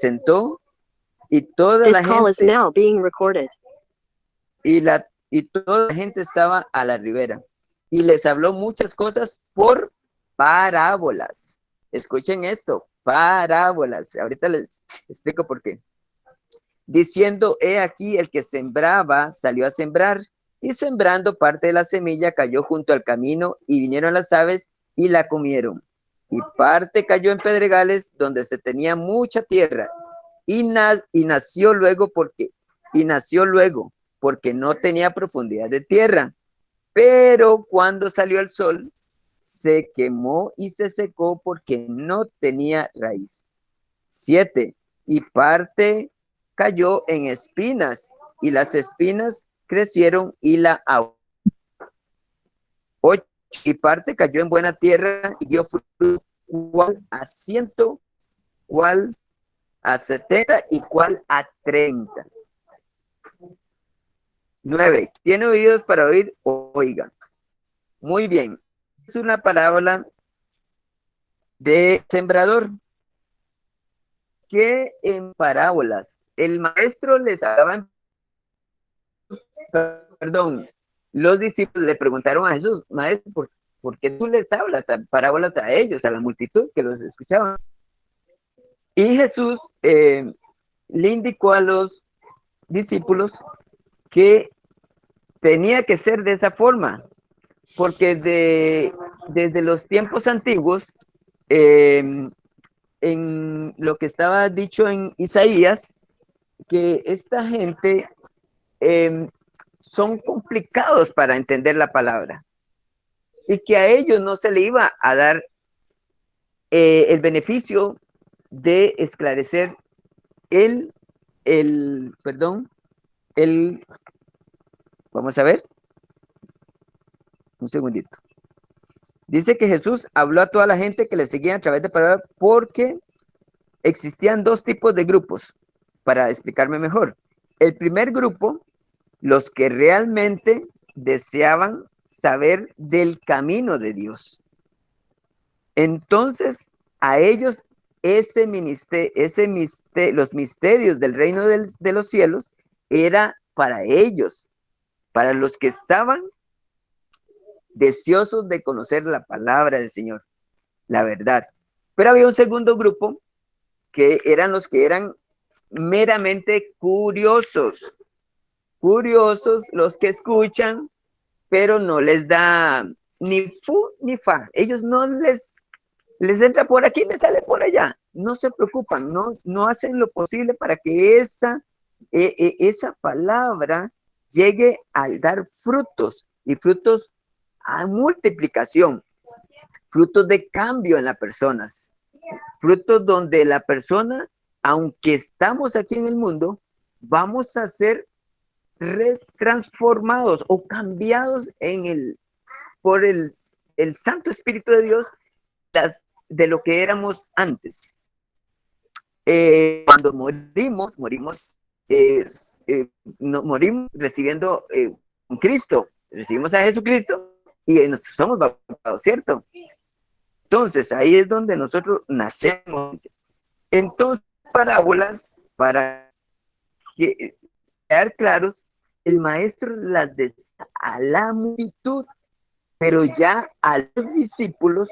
sentó y toda This la call is gente now being recorded. y toda la gente estaba a la ribera y les habló muchas cosas por parábolas. Escuchen esto, parábolas. Ahorita les explico por qué. Diciendo, he aquí el que sembraba salió a sembrar, y sembrando parte de la semilla cayó junto al camino, y vinieron las aves y la comieron. Y parte cayó en pedregales donde se tenía mucha tierra, y nació luego porque no tenía profundidad de tierra. Pero cuando salió el sol, se quemó y se secó porque no tenía raíz. 7. Y parte cayó en espinas, y las espinas crecieron y la ahogaron. 8. Y parte cayó en buena tierra y dio fruto, cual a 100, cual a 70 y cual a 30. 9. Tiene oídos para oír, oiga. Muy bien. Es una parábola de sembrador, que en parábolas el maestro les hablaba, perdón, los discípulos le preguntaron a Jesús, maestro, ¿por qué tú les hablas parábolas a ellos, a la multitud que los escuchaban? Y Jesús le indicó a los discípulos que tenía que ser de esa forma, porque desde los tiempos antiguos, en lo que estaba dicho en Isaías, que esta gente son complicados para entender la palabra y que a ellos no se le iba a dar el beneficio de esclarecer vamos a ver, un segundito. Dice que Jesús habló a toda la gente que le seguía a través de palabras, porque existían dos tipos de grupos, para explicarme mejor. El primer grupo, los que realmente deseaban saber del camino de Dios. Entonces, a ellos los misterios del reino de los cielos era para ellos, para los que estaban deseosos de conocer la palabra del Señor, la verdad. Pero había un segundo grupo, que eran los que eran meramente curiosos, los que escuchan, pero no les da ni fu ni fa. Ellos no les entra por aquí, les sale por allá. No se preocupan, no hacen lo posible para que esa palabra llegue a dar frutos, y frutos a multiplicación, frutos de cambio en las personas, frutos donde la persona, aunque estamos aquí en el mundo, vamos a ser transformados o cambiados por el Santo Espíritu de Dios, de lo que éramos antes. Cuando morimos, no, morimos recibiendo un Cristo, recibimos a Jesucristo y nos somos bautizados, ¿cierto? Entonces, ahí es donde nosotros nacemos. Entonces, parábolas, para quedar claros, el maestro las decía a la multitud, pero ya a los discípulos,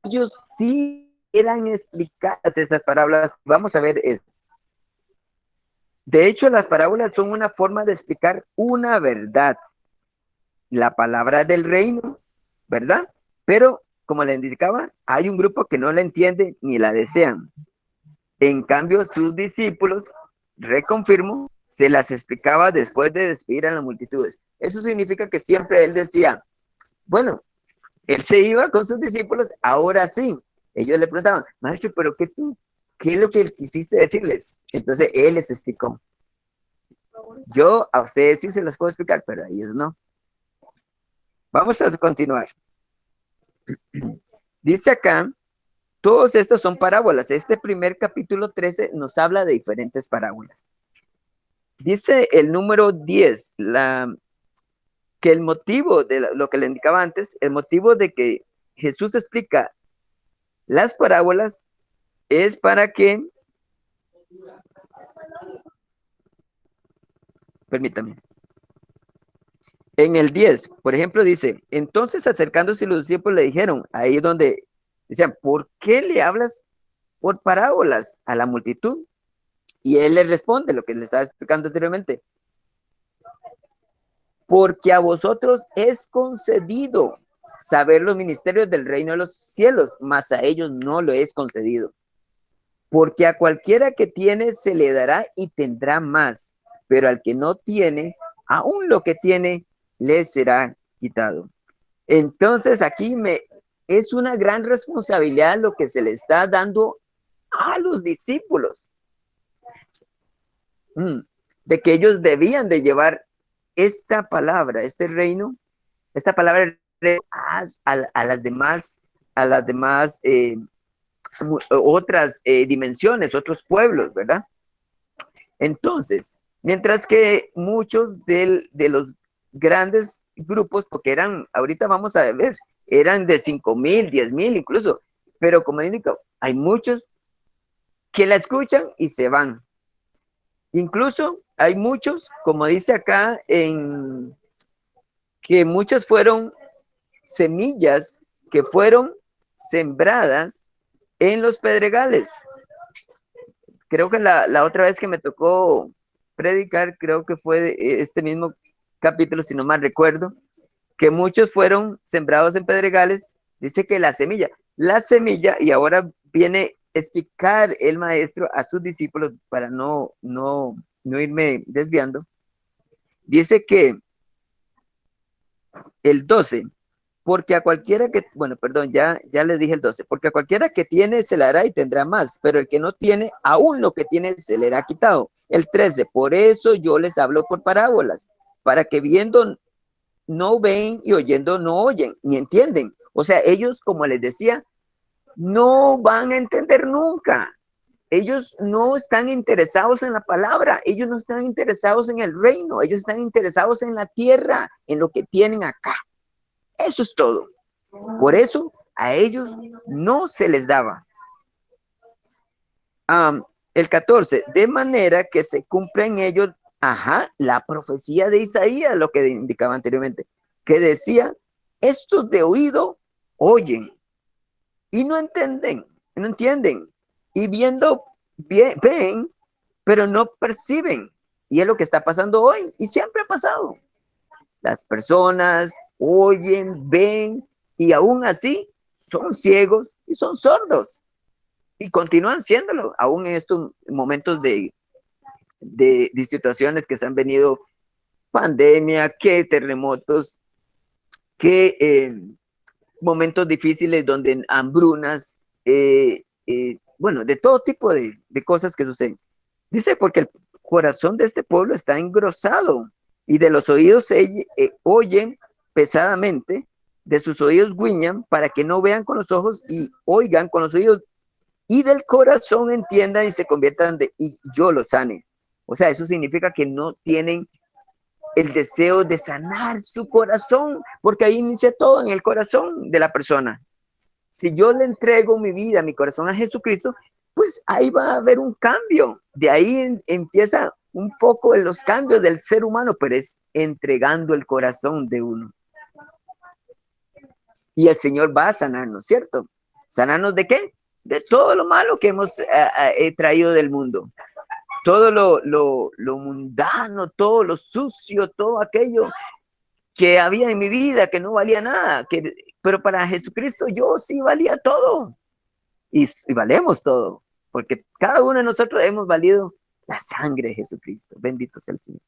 ellos sí eran explicadas esas parábolas. Vamos a ver esto. De hecho, las parábolas son una forma de explicar una verdad, la palabra del reino, ¿verdad? Pero, como le indicaba, hay un grupo que no la entiende ni la desean. En cambio, sus discípulos, reconfirmo, se las explicaba después de despedir a las multitudes. Eso significa que siempre él decía, bueno, él se iba con sus discípulos, ahora sí. Ellos le preguntaban, maestro, ¿pero qué es lo que quisiste decirles? Entonces él les explicó. Yo a ustedes sí se las puedo explicar, pero a ellos no. Vamos a continuar. Dice acá, todos estos son parábolas. Este primer capítulo 13 nos habla de diferentes parábolas. Dice el número 10, que el motivo de lo que le indicaba antes, el motivo de que Jesús explica las parábolas es para que Permítame. En el 10, por ejemplo, dice, entonces acercándose los discípulos le dijeron, ahí es donde decían, ¿por qué le hablas por parábolas a la multitud? Y él le responde lo que le estaba explicando anteriormente, porque a vosotros es concedido saber los ministerios del reino de los cielos, mas a ellos no lo es concedido. Porque a cualquiera que tiene se le dará y tendrá más, pero al que no tiene, aún lo que tiene le será quitado. Entonces aquí es una gran responsabilidad lo que se le está dando a los discípulos, de que ellos debían de llevar esta palabra, este reino, esta palabra a las demás otras dimensiones, otros pueblos, ¿verdad? Entonces, mientras que muchos de los grandes grupos, porque eran, ahorita vamos a ver, eran de 5,000, 10,000 incluso, pero como indico, hay muchos que la escuchan y se van. Incluso hay muchos, como dice acá, que muchos fueron semillas que fueron sembradas en los pedregales. Creo que la otra vez que me tocó predicar, creo que fue este mismo capítulo, si no mal recuerdo, que muchos fueron sembrados en pedregales. Dice que la semilla, y ahora viene a explicar el maestro a sus discípulos para no irme desviando. Dice que el 12, porque a cualquiera que, bueno, perdón, ya le dije el 12, porque a cualquiera que tiene se le hará y tendrá más, pero el que no tiene, aún lo que tiene se le hará quitado. El 13, por eso yo les hablo por parábolas, para que viendo no ven y oyendo no oyen, ni entienden. O sea, ellos, como les decía, no van a entender nunca. Ellos no están interesados en la palabra, ellos no están interesados en el reino, ellos están interesados en la tierra, en lo que tienen acá. Eso es todo. Por eso a ellos no se les daba. El 14, de manera que se cumple en ellos, la profecía de Isaías, lo que indicaba anteriormente, que decía, estos de oído oyen y no entienden, y viendo ven, pero no perciben. Y es lo que está pasando hoy y siempre ha pasado. Las personas oyen, ven y aún así son ciegos y son sordos y continúan siéndolo, aún en estos momentos de situaciones que se han venido, pandemia, que terremotos, que momentos difíciles donde hambrunas, bueno, de todo tipo de cosas que suceden. Dice, porque el corazón de este pueblo está engrosado y de los oídos oyen pesadamente, de sus oídos guiñan para que no vean con los ojos y oigan con los oídos y del corazón entiendan y se conviertan y yo los sane. O sea, eso significa que no tienen el deseo de sanar su corazón, porque ahí inicia todo en el corazón de la persona. Si yo le entrego mi vida, mi corazón a Jesucristo, pues ahí va a haber un cambio. De ahí empieza un poco en los cambios del ser humano, pero es entregando el corazón de uno. Y el Señor va a sanarnos, ¿cierto? ¿Sanarnos de qué? De todo lo malo que hemos traído del mundo. Todo lo mundano, todo lo sucio, todo aquello que había en mi vida que no valía nada, pero para Jesucristo yo sí valía todo y valemos todo, porque cada uno de nosotros hemos valido la sangre de Jesucristo, bendito sea el Señor.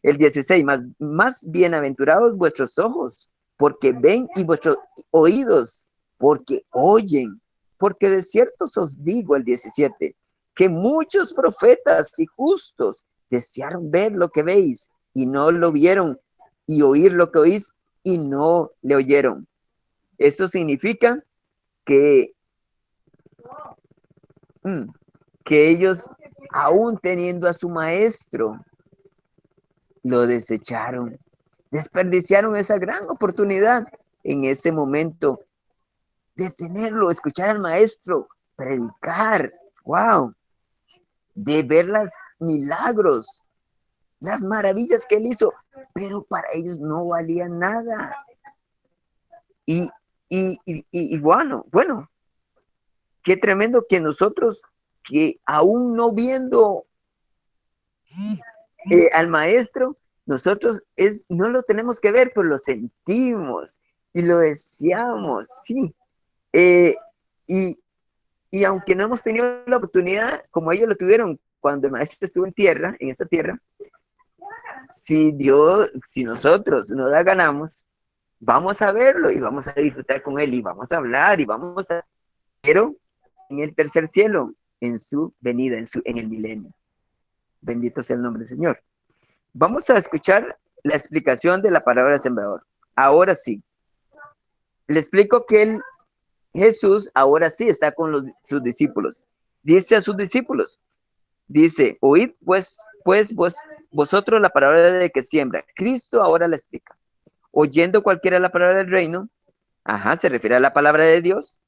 El 16, más bienaventurados vuestros ojos, porque ven, y vuestros oídos, porque oyen, porque de cierto os digo, el 17, que muchos profetas y justos desearon ver lo que veis y no lo vieron, y oír lo que oís y no le oyeron. Esto significa que, que ellos, aún teniendo a su maestro, lo desecharon, desperdiciaron esa gran oportunidad en ese momento de tenerlo, escuchar al maestro, predicar. ¡Wow! de ver los milagros, las maravillas que él hizo, pero para ellos no valía nada. Y bueno, qué tremendo que nosotros, que aún no viendo al maestro, nosotros no lo tenemos que ver, pero lo sentimos y lo deseamos, sí. Eh, y, y aunque no hemos tenido la oportunidad, como ellos lo tuvieron cuando el maestro estuvo en esta tierra, si nosotros nos la ganamos, vamos a verlo y vamos a disfrutar con él y vamos a hablar y vamos a... Pero en el tercer cielo, en su venida, en el milenio. Bendito sea el nombre del Señor. Vamos a escuchar la explicación de la palabra del sembrador. Ahora sí, le explico que Jesús ahora sí está con sus discípulos. Dice a sus discípulos, dice, oíd pues vosotros la palabra de que siembra. Cristo ahora la explica. Oyendo cualquiera la palabra del reino, se refiere a la palabra de Dios,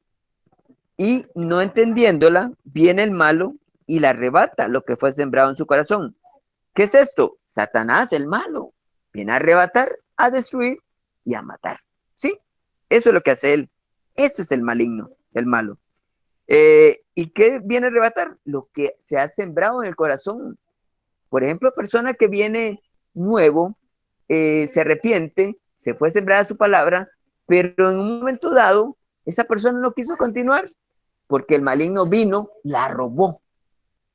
y no entendiéndola, viene el malo y la arrebata lo que fue sembrado en su corazón. ¿Qué es esto? Satanás, el malo, viene a arrebatar, a destruir y a matar. ¿Sí? Eso es lo que hace él. Ese es el maligno, el malo. ¿Y qué viene a arrebatar? Lo que se ha sembrado en el corazón. Por ejemplo, persona que viene nuevo, se arrepiente, se fue sembrada su palabra, pero en un momento dado, esa persona no quiso continuar porque el maligno vino, la robó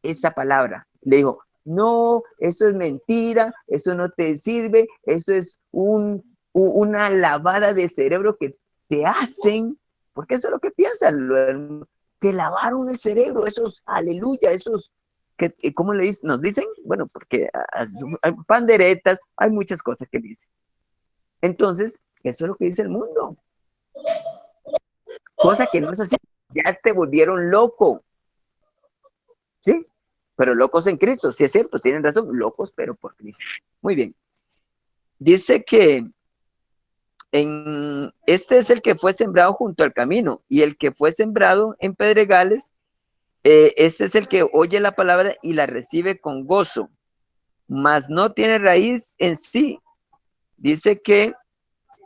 esa palabra. Le dijo, no, eso es mentira, eso no te sirve, eso es una lavada de cerebro que te hacen, porque eso es lo que piensan, te lavaron el cerebro, esos, aleluya, esos, que, ¿cómo le dicen? Nos dicen, bueno, porque hay panderetas, hay muchas cosas que dicen. Entonces, eso es lo que dice el mundo, cosa que no es así, ya te volvieron loco, ¿sí? Pero locos en Cristo, sí es cierto, tienen razón, locos, pero por Cristo. Muy bien. Dice que este es el que fue sembrado junto al camino, y el que fue sembrado en pedregales, este es el que oye la palabra y la recibe con gozo, mas no tiene raíz en sí. Dice que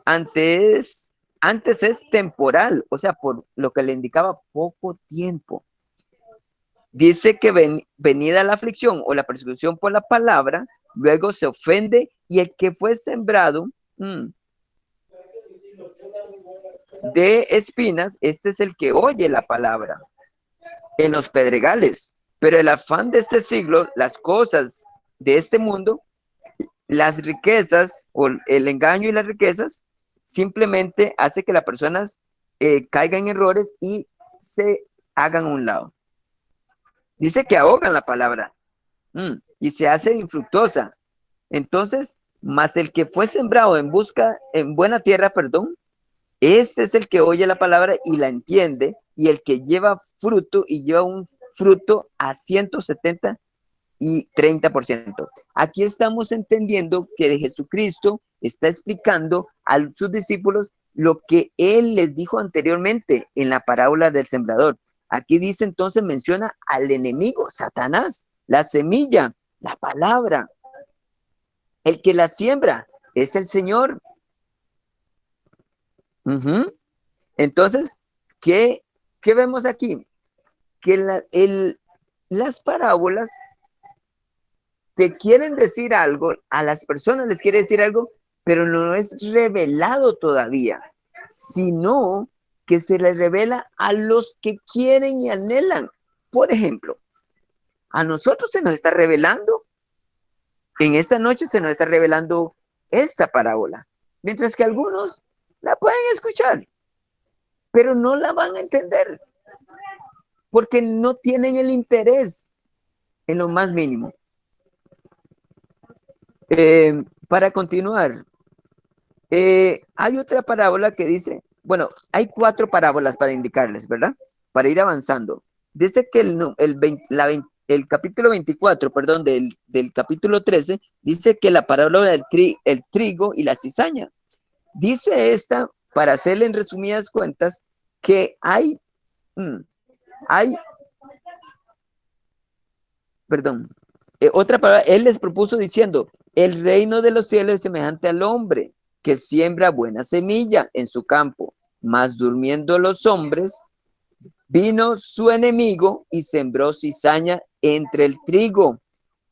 antes es temporal, o sea, por lo que le indicaba poco tiempo. Dice que venida la aflicción o la persecución por la palabra, luego se ofende, y el que fue sembrado de espinas, este es el que oye la palabra en los pedregales. Pero el afán de este siglo, las cosas de este mundo, las riquezas o el engaño y las riquezas, simplemente hace que las personas caigan en errores y se hagan a un lado. Dice que ahogan la palabra y se hace infructuosa. Entonces, más el que fue sembrado en buena tierra, perdón, este es el que oye la palabra y la entiende, y el que lleva fruto y lleva un fruto a 170 y 30%. Aquí estamos entendiendo que de Jesucristo está explicando a sus discípulos lo que él les dijo anteriormente en la parábola del sembrador. Aquí dice entonces, menciona al enemigo, Satanás, la semilla, la palabra. El que la siembra es el Señor. Entonces, ¿qué vemos aquí? Que las parábolas te quieren decir algo, a las personas les quiere decir algo, pero no es revelado todavía, sino que se le revela a los que quieren y anhelan. Por ejemplo, a nosotros se nos está revelando, en esta noche se nos está revelando esta parábola, mientras que algunos la pueden escuchar, pero no la van a entender, porque no tienen el interés en lo más mínimo. Para continuar, hay otra parábola que dice, bueno, hay 4 parábolas para indicarles, ¿verdad? Para ir avanzando. Dice que el capítulo 24, perdón, del capítulo 13, dice que la parábola del el trigo y la cizaña. Dice esta, para hacerle en resumidas cuentas, que hay perdón, otra palabra, él les propuso diciendo, el reino de los cielos es semejante al hombre que siembra buena semilla en su campo, mas durmiendo los hombres, vino su enemigo y sembró cizaña entre el trigo.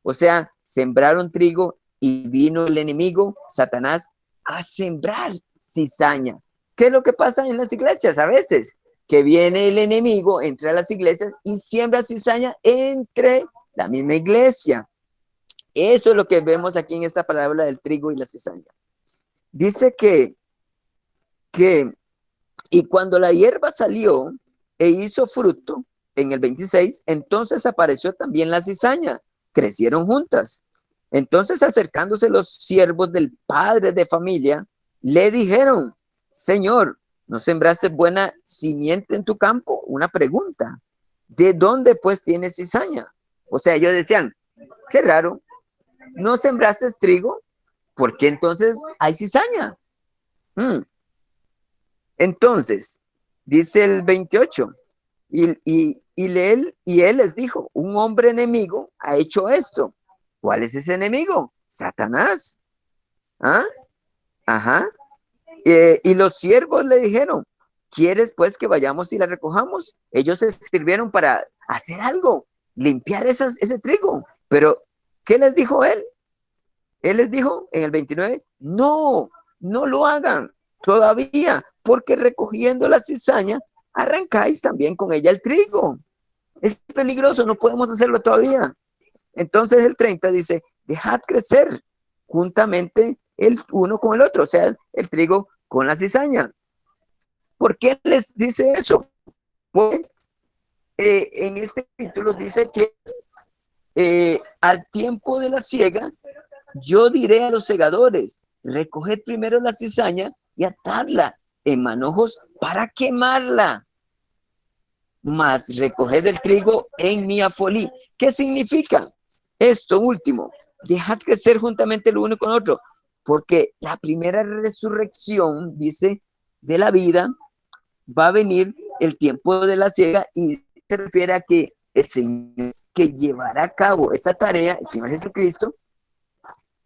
O sea, sembraron trigo y vino el enemigo, Satanás, a sembrar cizaña. ¿Qué es lo que pasa en las iglesias a veces? Que viene el enemigo, entra a las iglesias y siembra cizaña entre la misma iglesia. Eso es lo que vemos aquí en esta parábola del trigo y la cizaña. Dice que y cuando la hierba salió e hizo fruto, en el 26, entonces apareció también la cizaña, crecieron juntas. Entonces acercándose los siervos del padre de familia, le dijeron, Señor, ¿no sembraste buena simiente en tu campo? Una pregunta. ¿De dónde pues tienes cizaña? O sea, ellos decían, qué raro, ¿no sembraste trigo? ¿Por qué entonces hay cizaña? Entonces, dice el 28, y él les dijo, un hombre enemigo ha hecho esto. ¿Cuál es ese enemigo? Satanás. ¿Ah? Ajá. Y los siervos le dijeron, ¿quieres pues que vayamos y la recojamos? Ellos se sirvieron para hacer algo, limpiar ese trigo. Pero, ¿qué les dijo él? Él les dijo en el 29, no, no lo hagan todavía, porque recogiendo la cizaña, arrancáis también con ella el trigo. Es peligroso, no podemos hacerlo todavía. Entonces el 30 dice, dejad crecer juntamente el uno con el otro, o sea, el trigo con la cizaña. ¿Por qué les dice eso? Pues en este capítulo dice que al tiempo de la siega, yo diré a los segadores, recoged primero la cizaña y atadla en manojos para quemarla, mas recoged el trigo en mi afolí. ¿Qué significa esto último? Dejad crecer juntamente el uno con el otro, porque la primera resurrección, dice, de la vida, va a venir el tiempo de la siega y se refiere a que el Señor que llevará a cabo esta tarea, el Señor Jesucristo,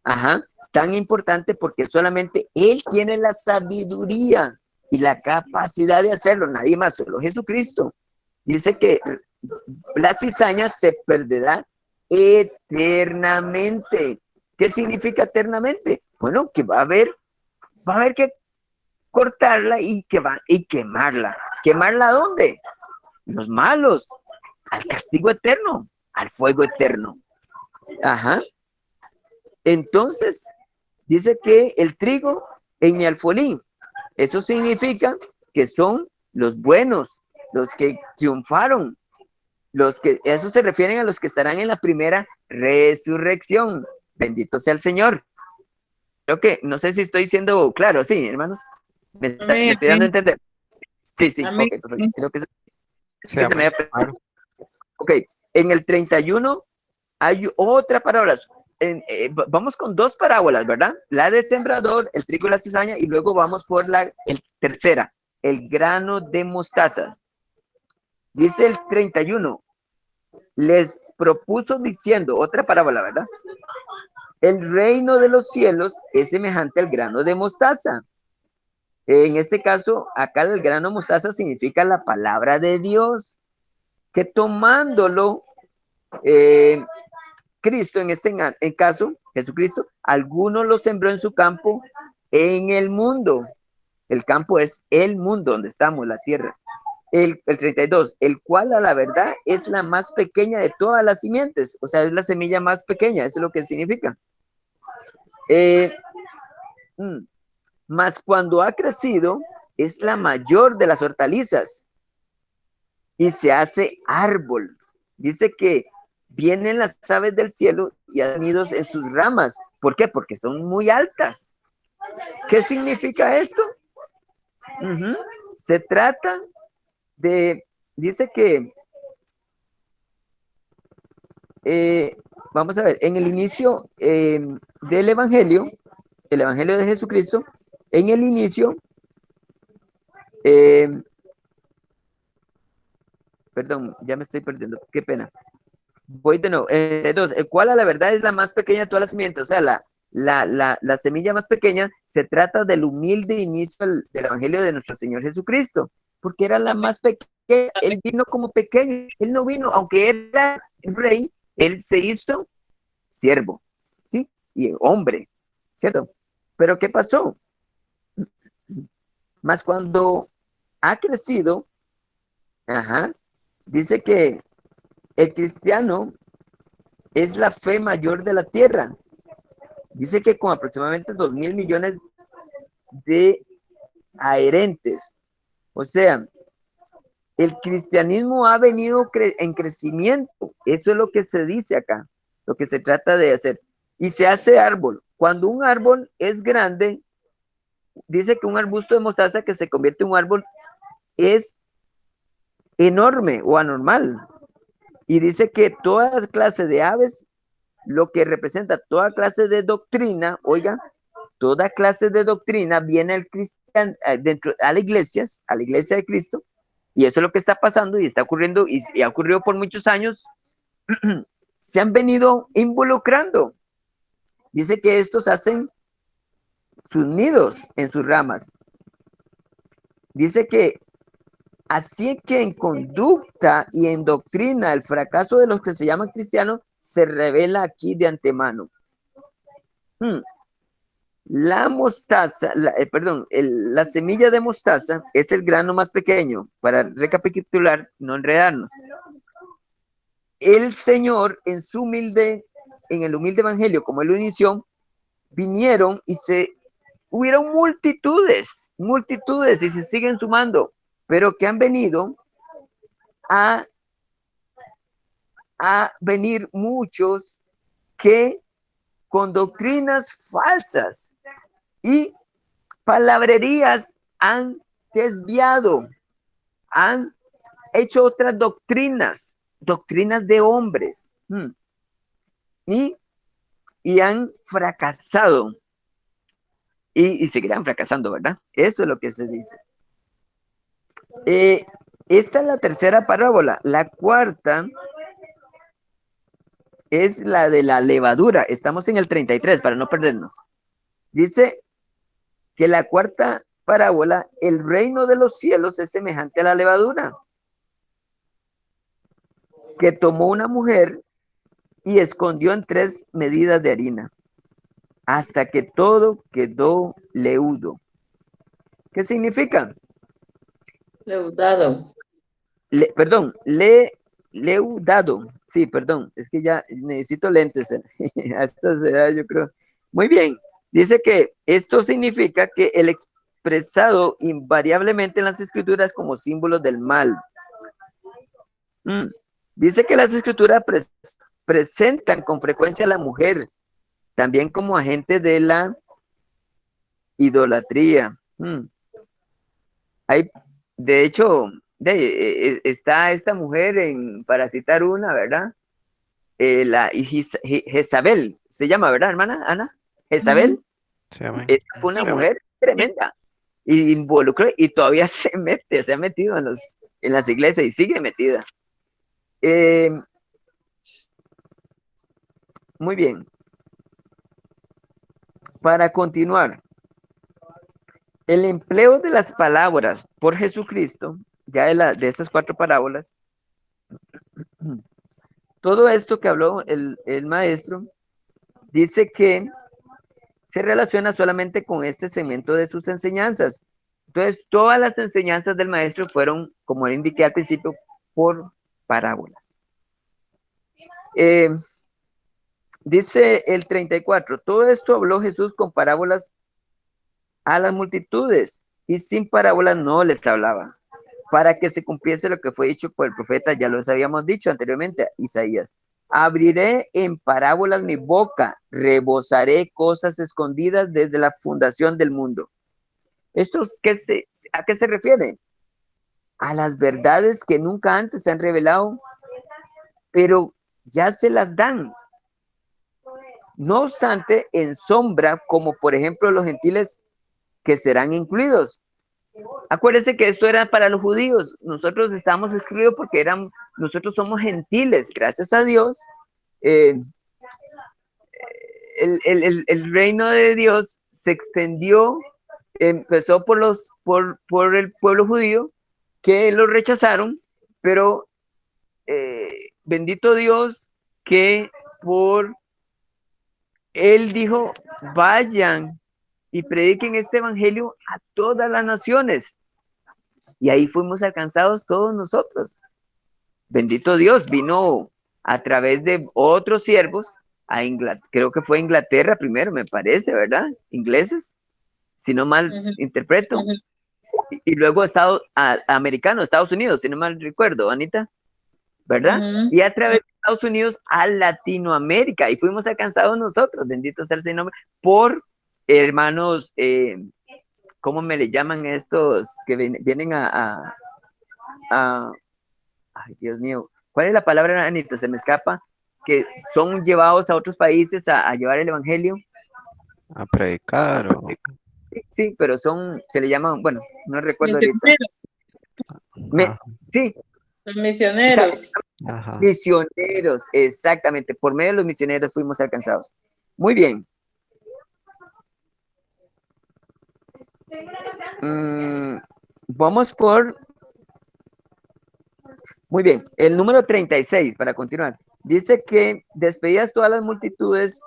ajá, tan importante porque solamente Él tiene la sabiduría y la capacidad de hacerlo, nadie más, solo Jesucristo. Dice que la cizaña se perderá eternamente. ¿Qué significa eternamente? Bueno, que va a haber que cortarla y quemarla. ¿Quemarla a dónde? Los malos, al castigo eterno, al fuego eterno. Ajá. Entonces, dice que el trigo en mi alfolí, eso significa que son los buenos, los que triunfaron, eso se refieren a los que estarán en la primera resurrección. Bendito sea el Señor. Creo que, no sé si estoy siendo claro, sí, hermanos, me estoy dando a entender. Sí, sí, Amén. ok, perfecto. Creo Sí, que se me amén. había... Claro. Ok, en el 31 hay otra parábola. Vamos con dos parábolas, ¿verdad? La de sembrador, el trigo y la cizaña, y luego vamos por la tercera, el grano de mostaza. Dice el 31, les propuso diciendo, otra parábola, ¿verdad? El reino de los cielos es semejante al grano de mostaza. En este caso, acá el grano de mostaza significa la palabra de Dios, que tomándolo, Cristo, en este caso, Jesucristo, algunos lo sembró en su campo en el mundo. El campo es el mundo donde estamos, la tierra. El 32, el cual a la verdad es la más pequeña de todas las simientes, o sea, es la semilla más pequeña, eso es lo que significa. Mas cuando ha crecido, es la mayor de las hortalizas y se hace árbol. Dice que vienen las aves del cielo y han ido en sus ramas. ¿Por qué? Porque son muy altas. ¿Qué significa esto? Se trata de, dice que, vamos a ver, en el inicio del Evangelio, el Evangelio de Jesucristo, en el inicio, perdón, ya me estoy perdiendo, qué pena. Voy de nuevo. Entonces, el cual a la verdad es la más pequeña de todas las semillas. O sea, la semilla más pequeña se trata del humilde inicio del Evangelio de nuestro Señor Jesucristo, porque era la más pequeña. Él vino como pequeño. Él no vino, aunque era rey, él se hizo siervo, ¿sí? Y hombre, ¿cierto? Pero ¿qué pasó? Más cuando ha crecido, ajá, dice que el cristiano es la fe mayor de la tierra. Dice que con aproximadamente 2.000 millones de adherentes. O sea, el cristianismo ha venido en crecimiento. Eso es lo que se dice acá, lo que se trata de hacer. Y se hace árbol. Cuando un árbol es grande, dice que un arbusto de mostaza que se convierte en un árbol es enorme o anormal. Y dice que todas clases de aves, lo que representa toda clase de doctrina, oiga, toda clase de doctrina viene al cristian, dentro a la iglesia de Cristo, y eso es lo que está pasando y está ocurriendo y ha ocurrido por muchos años. Se han venido involucrando. Dice que estos hacen sus nidos en sus ramas. Dice que así que en conducta y en doctrina el fracaso de los que se llaman cristianos se revela aquí de antemano. La mostaza, la semilla de mostaza es el grano más pequeño. Para recapitular, no enredarnos. El Señor en el humilde evangelio, como él lo inició, vinieron y hubieron multitudes y se siguen sumando, pero que han venido a, a venir muchos que con doctrinas falsas y palabrerías han desviado, han hecho otras doctrinas de hombres, y, y han fracasado y seguirán fracasando, ¿verdad? Eso es lo que se dice. Esta es la tercera parábola. La cuarta es la de la levadura. Estamos en el 33 para no perdernos. Dice que la cuarta parábola, el reino de los cielos es semejante a la levadura, que tomó una mujer y escondió en 3 medidas de harina, hasta que todo quedó leudo. ¿Qué significa? Leudado. Leudado. Sí, perdón, es que ya necesito lentes a esta edad, yo creo. Muy bien, dice que esto significa que el expresado invariablemente en las escrituras como símbolos del mal. Dice que las escrituras presentan con frecuencia a la mujer también como agente de la idolatría. Hay, de hecho, está esta mujer para citar una, ¿verdad? La Jezabel, se llama, ¿verdad, hermana Ana? Jezabel. Sí, amén. Esta fue una mujer tremenda y involucró y todavía se ha metido en las iglesias y sigue metida. Muy bien. Para continuar, el empleo de las palabras por Jesucristo, ya de estas 4 parábolas, todo esto que habló el maestro, dice que se relaciona solamente con este segmento de sus enseñanzas. Entonces, todas las enseñanzas del maestro fueron, como le indiqué al principio, por parábolas. Dice el 34, todo esto habló Jesús con parábolas a las multitudes y sin parábolas no les hablaba, para que se cumpliese lo que fue dicho por el profeta, ya lo habíamos dicho anteriormente, Isaías. Abriré en parábolas mi boca, rebosaré cosas escondidas desde la fundación del mundo. ¿Esto a qué se refiere? A las verdades que nunca antes se han revelado, pero ya se las dan. No obstante, en sombra, como por ejemplo los gentiles que serán incluidos. Acuérdense que esto era para los judíos. Nosotros estamos escritos porque nosotros somos gentiles. Gracias a Dios, eh, el reino de Dios se extendió, empezó por el pueblo judío, que lo rechazaron, pero bendito Dios que por él dijo, vayan y prediquen este evangelio a todas las naciones. Y ahí fuimos alcanzados todos nosotros. Bendito Dios, vino a través de otros siervos a Inglaterra, creo que fue Inglaterra primero, me parece, ¿verdad? Ingleses, si no mal interpreto. Y luego americano, Estados Unidos, si no mal recuerdo, Anita, ¿verdad? Y a través de Estados Unidos a Latinoamérica, y fuimos alcanzados nosotros, bendito sea el Señor, por hermanos, ¿cómo me le llaman estos que vienen a ay, Dios mío, ¿cuál es la palabra, Anita? Se me escapa, que son llevados a otros países a llevar el evangelio. A predicar o... Sí, pero se le llaman, bueno, no recuerdo ahorita. Ajá, Sí, Los misioneros. ajá. misioneros, exactamente. Por medio de los misioneros fuimos alcanzados. Muy bien. Vamos por... Muy bien, el número 36, para continuar. Dice que despedidas todas las multitudes,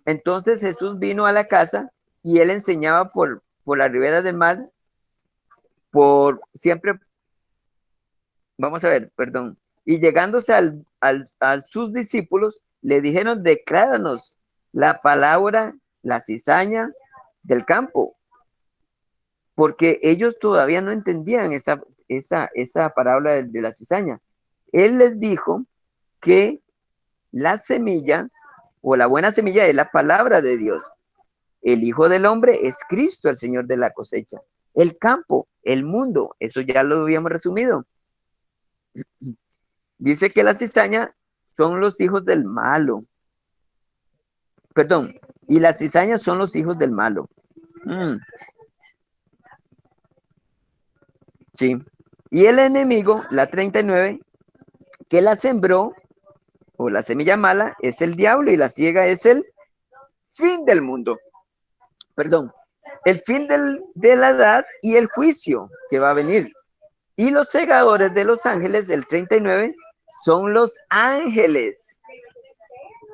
entonces Jesús vino a la casa y él enseñaba por la ribera del mar, por siempre, vamos a ver, perdón, y llegándose a sus discípulos, le dijeron, decláranos la palabra, la cizaña del campo, porque ellos todavía no entendían esa parábola de la cizaña. Él les dijo que la semilla o la buena semilla es la palabra de Dios. El Hijo del Hombre es Cristo, el Señor de la cosecha. El campo, el mundo, eso ya lo habíamos resumido. Dice que la cizaña son los hijos del malo. Perdón, y las cizañas son los hijos del malo. Sí. Y el enemigo, la 39, que la sembró, o la semilla mala, es el diablo, y la ciega es el fin del mundo. Perdón, el fin de la edad y el juicio que va a venir. Y los segadores de los ángeles, el 39, son los ángeles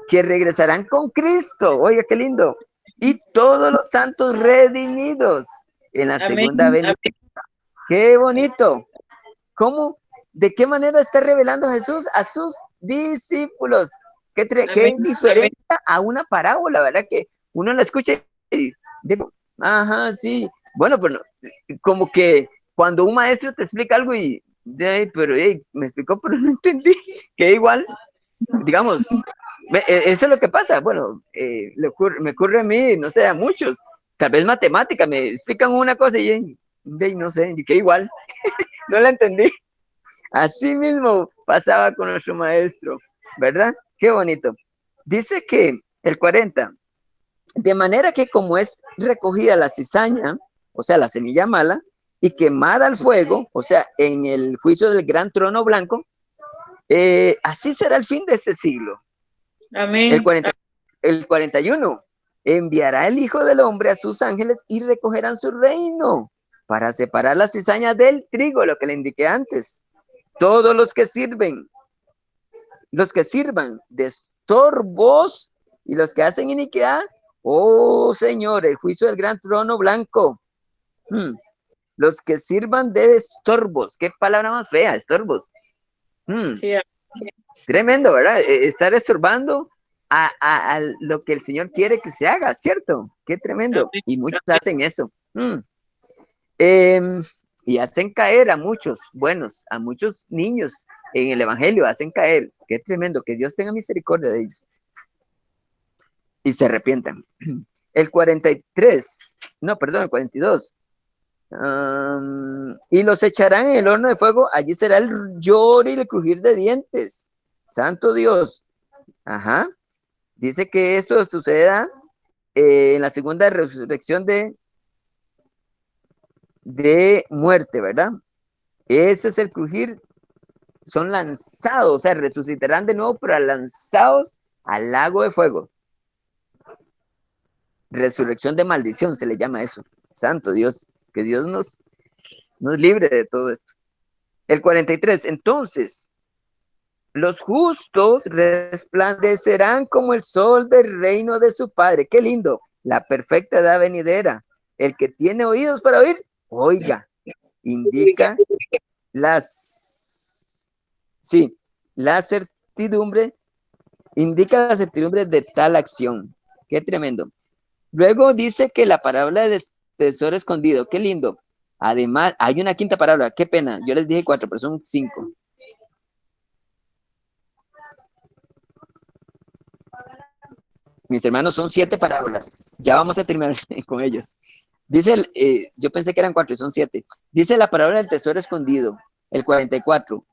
que regresarán con Cristo. Oiga, qué lindo. Y todos los santos redimidos en la segunda venida. Qué bonito. ¿Cómo? ¿De qué manera está revelando Jesús a sus discípulos? Qué diferente a una parábola, ¿verdad? Que uno la escucha y ajá, sí. Bueno, pues como que cuando un maestro te explica algo y pero me explicó, pero no entendí, que igual, digamos, eso es lo que pasa. Bueno, me ocurre a mí, no sé, a muchos. Tal vez matemática, me explican una cosa y no sé, que igual, no la entendí. Así mismo pasaba con nuestro maestro, ¿verdad? Qué bonito. Dice que el 40, de manera que como es recogida la cizaña, o sea, la semilla mala, y quemada al fuego, o sea, en el juicio del gran trono blanco, así será el fin de este siglo. Amén. El 41, enviará el Hijo del Hombre a sus ángeles y recogerán su reino para separar la cizaña del trigo, lo que le indiqué antes. Todos los que sirvan de estorbos y los que hacen iniquidad, oh Señor, el juicio del gran trono blanco. Los que sirvan de estorbos, qué palabra más fea, estorbos. Sí. Tremendo, ¿verdad? Estar estorbando a lo que el Señor quiere que se haga, ¿cierto? Qué tremendo. Y muchos hacen eso. Y hacen caer a muchos buenos, a muchos niños en el Evangelio, hacen caer. Qué tremendo, que Dios tenga misericordia de ellos. Y se arrepientan. El 43, no, perdón, el 42. Y los echarán en el horno de fuego, allí será el lloro y el crujir de dientes. Santo Dios. Ajá. Dice que esto suceda en la segunda resurrección de de muerte, ¿verdad? Ese es el crujir, son lanzados, o sea, resucitarán de nuevo, pero lanzados al lago de fuego. Resurrección de maldición se le llama eso. Santo Dios, que Dios nos libre de todo esto. El 43, entonces, los justos resplandecerán como el sol del reino de su Padre. Qué lindo, la perfecta edad venidera. El que tiene oídos para oír, oiga, indica sí, la certidumbre, indica la certidumbre de tal acción. Qué tremendo. Luego dice que la parábola de tesoro escondido, qué lindo. Además, hay una quinta parábola, qué pena. Yo les dije 4, pero son 5. Mis hermanos, son 7 parábolas. Ya vamos a terminar con ellos. Dice, yo pensé que eran 4 y son 7. Dice la parábola del tesoro escondido, el 44.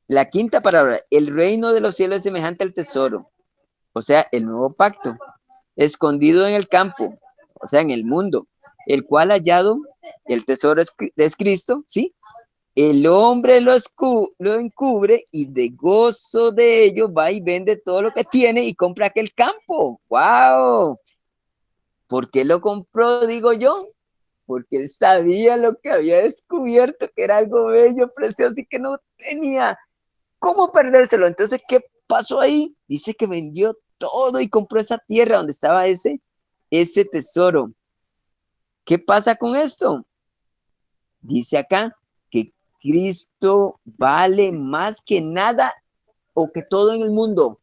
La quinta parábola, el reino de los cielos es semejante al tesoro, o sea, el nuevo pacto, escondido en el campo, o sea, en el mundo, el cual hallado, el tesoro es Cristo, ¿sí? El hombre lo encubre y de gozo de ello va y vende todo lo que tiene y compra aquel campo. ¡Wow! ¿Por qué lo compró, digo yo? Porque él sabía lo que había descubierto, que era algo bello, precioso y que no tenía cómo perdérselo. Entonces, ¿qué pasó ahí? Dice que vendió todo y compró esa tierra donde estaba ese tesoro. ¿Qué pasa con esto? Dice acá que Cristo vale más que nada o que todo en el mundo.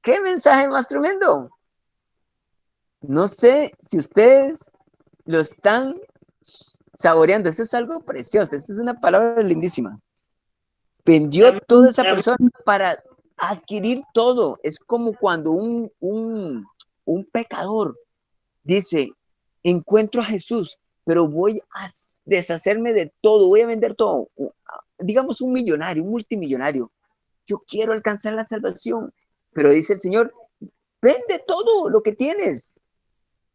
¿Qué mensaje más tremendo? No sé si ustedes lo están saboreando. Eso es algo precioso. Eso es una palabra lindísima. Vendió toda esa persona para adquirir todo. Es como cuando un pecador dice, encuentro a Jesús, pero voy a deshacerme de todo, voy a vender todo. Digamos un millonario, un multimillonario. Yo quiero alcanzar la salvación, pero dice el Señor, vende todo lo que tienes.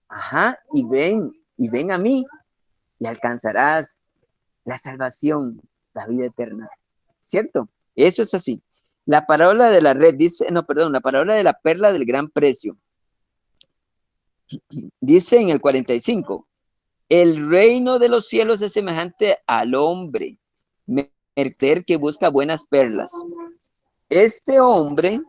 Ajá, y ven a mí y alcanzarás la salvación, la vida eterna. ¿Cierto? Eso es así. La parábola de la red dice, no, perdón, la parábola de la perla del gran precio. Dice en el 45, el reino de los cielos es semejante al hombre, mercader que busca buenas perlas. Este hombre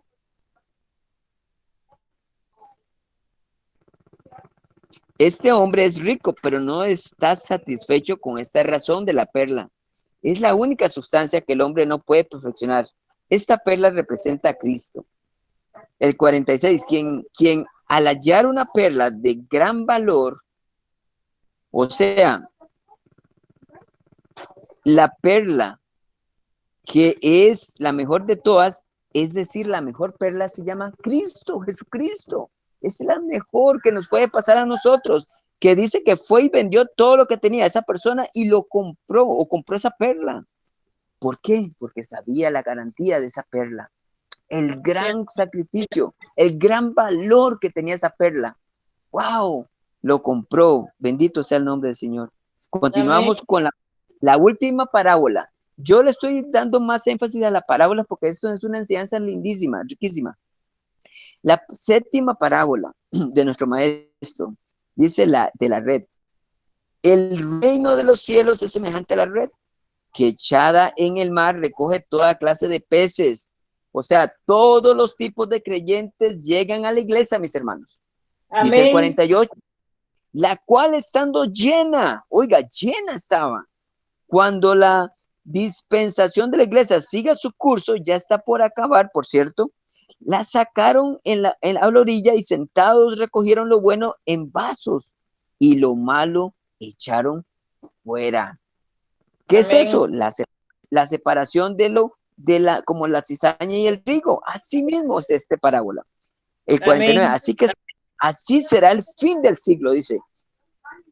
es rico, pero no está satisfecho con esta razón de la perla. Es la única sustancia que el hombre no puede perfeccionar. Esta perla representa a Cristo. El 46, quien al hallar una perla de gran valor, o sea, la perla que es la mejor de todas, es decir, la mejor perla se llama Cristo, Jesucristo. Es la mejor que nos puede pasar a nosotros, que dice que fue y vendió todo lo que tenía esa persona y lo compró o compró esa perla. ¿Por qué? Porque sabía la garantía de esa perla, el gran sacrificio, el gran valor que tenía esa perla. ¡Wow! Lo compró. Bendito sea el nombre del Señor. Continuamos Amén. con la última parábola. Yo le estoy dando más énfasis a la parábola porque esto es una enseñanza lindísima, riquísima. La séptima parábola de nuestro maestro dice de la red. El reino de los cielos es semejante a la red que echada en el mar recoge toda clase de peces. O sea, todos los tipos de creyentes llegan a la iglesia, mis hermanos. Amén. Dice el 48, la cual estando llena, oiga, llena estaba. Cuando la dispensación de la iglesia siga su curso, ya está por acabar, por cierto, la sacaron a la orilla y sentados recogieron lo bueno en vasos y lo malo echaron fuera. ¿Qué es eso? La separación como la cizaña y el trigo. Así mismo es esta parábola. El 49, Amén. así será el fin del siglo, dice.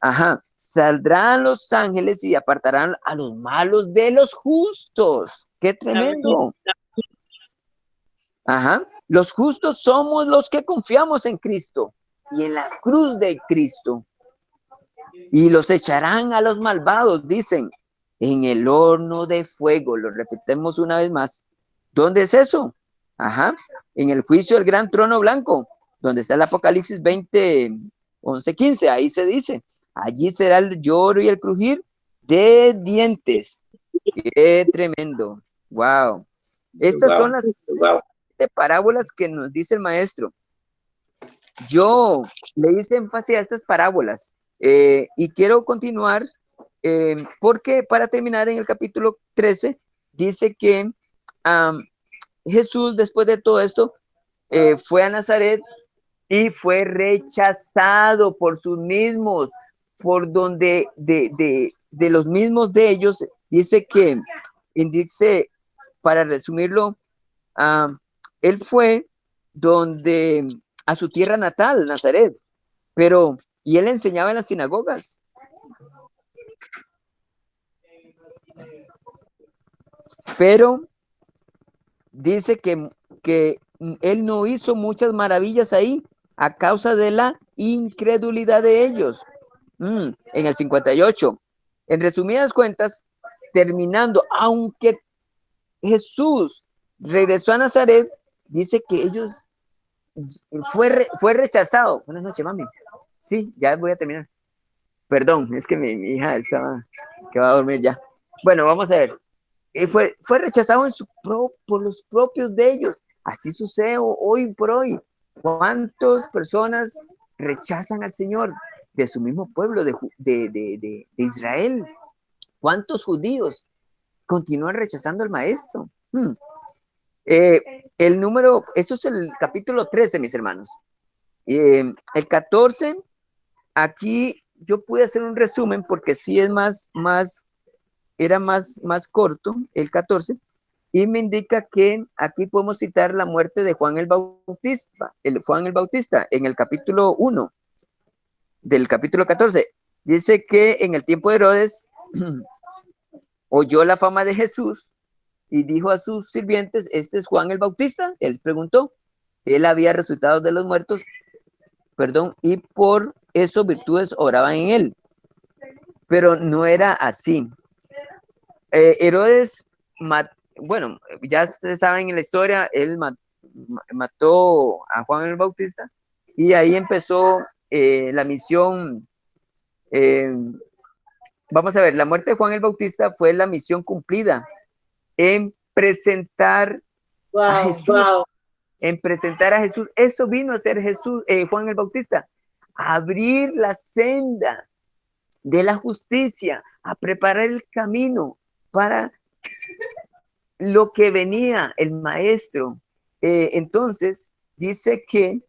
Ajá, saldrán los ángeles y apartarán a los malos de los justos. ¡Qué tremendo! Ajá, los justos somos los que confiamos en Cristo y en la cruz de Cristo. y los echarán a los malvados, dicen, en el horno de fuego. Lo repetimos una vez más. ¿Dónde es eso? Ajá, en el juicio del gran trono blanco, donde está el Apocalipsis 20, 11, 15, ahí se dice, allí será el lloro y el crujir de dientes. Qué tremendo. Wow. Estas son las parábolas que nos dice el maestro. Yo le hice énfasis a estas parábolas y quiero continuar porque para terminar en el capítulo 13 dice que Jesús después de todo esto fue a Nazaret y fue rechazado por sus mismos, por donde de los mismos de ellos, dice que, dice, para resumirlo, él fue donde a su tierra natal, Nazaret, y él enseñaba en las sinagogas. Pero dice que él no hizo muchas maravillas ahí a causa de la incredulidad de ellos. En el 58. En resumidas cuentas, terminando, aunque Jesús regresó a Nazaret, dice que ellos fue rechazado. Buenas noches, mami. Sí, ya voy a terminar. Perdón, es que mi hija estaba que va a dormir ya. Bueno, vamos a ver. Fue rechazado por los propios de ellos. Así sucede hoy por hoy. ¿Cuántas personas rechazan al Señor de su mismo pueblo, de Israel? ¿Cuántos judíos continúan rechazando al maestro? El número, eso es el capítulo 13, mis hermanos. El 14, aquí yo pude hacer un resumen porque sí es era más corto, el 14, y me indica que aquí podemos citar la muerte de Juan el Bautista, en el capítulo 1 del capítulo 14. Dice que en el tiempo de Herodes oyó la fama de Jesús y dijo a sus sirvientes, este es Juan el Bautista. Él preguntó, él había resucitado de los muertos, y por eso virtudes oraban en él. Pero no era así. Herodes, bueno, ya ustedes saben en la historia, él mató a Juan el Bautista y ahí empezó la misión. Vamos a ver, la muerte de Juan el Bautista fue la misión cumplida en presentar a Jesús. En presentar a Jesús. Eso vino a hacer Juan el Bautista. Abrir la senda de la justicia, a preparar el camino para lo que venía el maestro. Entonces, dice que,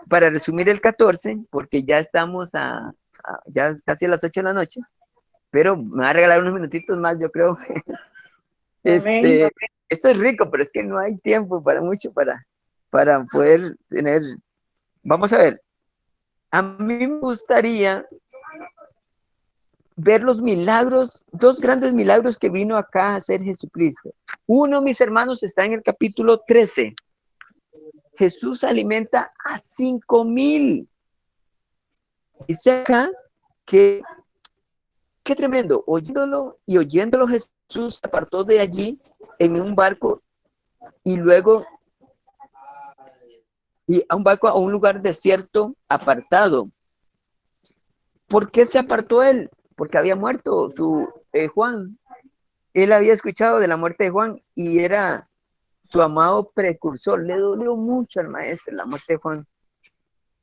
para resumir el 14, porque ya estamos ya casi a las 8 de la noche, pero me va a regalar unos minutitos más, yo creo. Esto es rico, pero es que no hay tiempo para mucho para poder tener. Vamos a ver, a mí me gustaría ver los milagros, dos grandes milagros que vino acá a hacer Jesucristo. Uno, mis hermanos, está en el capítulo 13. Jesús alimenta a 5,000. Dice acá que, qué tremendo, oyéndolo Jesús se apartó de allí en un barco y luego a un lugar desierto apartado. ¿Por qué se apartó él? Porque había muerto Juan. Él había escuchado de la muerte de Juan y era su amado precursor. Le dolió mucho al maestro la muerte de Juan.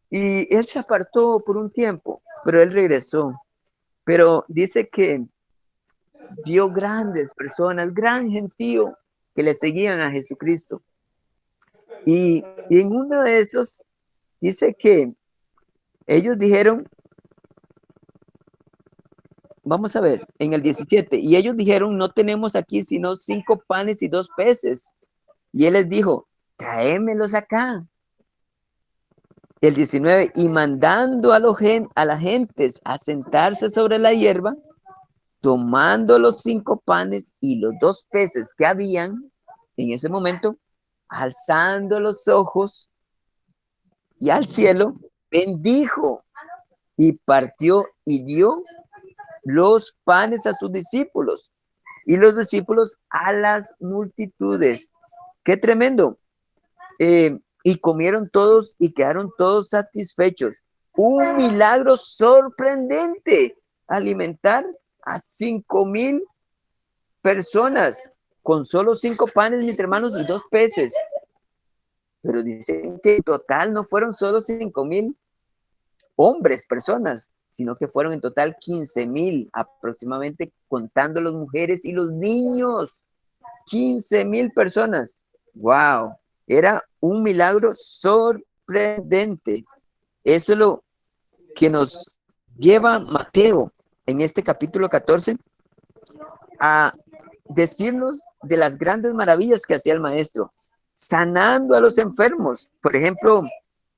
Y él se apartó por un tiempo, pero él regresó. Pero dice que vio grandes personas, gran gentío que le seguían a Jesucristo. Y en uno de esos dice que ellos dijeron, vamos a ver, en el 17, y ellos dijeron, no tenemos aquí sino 5 panes y 2 peces. Y él les dijo, tráemelos acá. El 19, y mandando a las gentes a sentarse sobre la hierba, tomando los 5 panes y los 2 peces que habían en ese momento, alzando los ojos y al cielo, bendijo y partió y dio los panes a sus discípulos y los discípulos a las multitudes. ¡Qué tremendo! Y comieron todos y quedaron todos satisfechos. Un milagro sorprendente. Alimentar a 5,000 personas con solo 5 panes, mis hermanos, y 2 peces. Pero dicen que en total no fueron solo 5,000 hombres, personas, sino que fueron en total 15,000 aproximadamente, contando las mujeres y los niños. 15,000 personas. ¡Wow! Era un milagro sorprendente. Eso es lo que nos lleva Mateo en este capítulo 14 a decirnos de las grandes maravillas que hacía el maestro, sanando a los enfermos. Por ejemplo,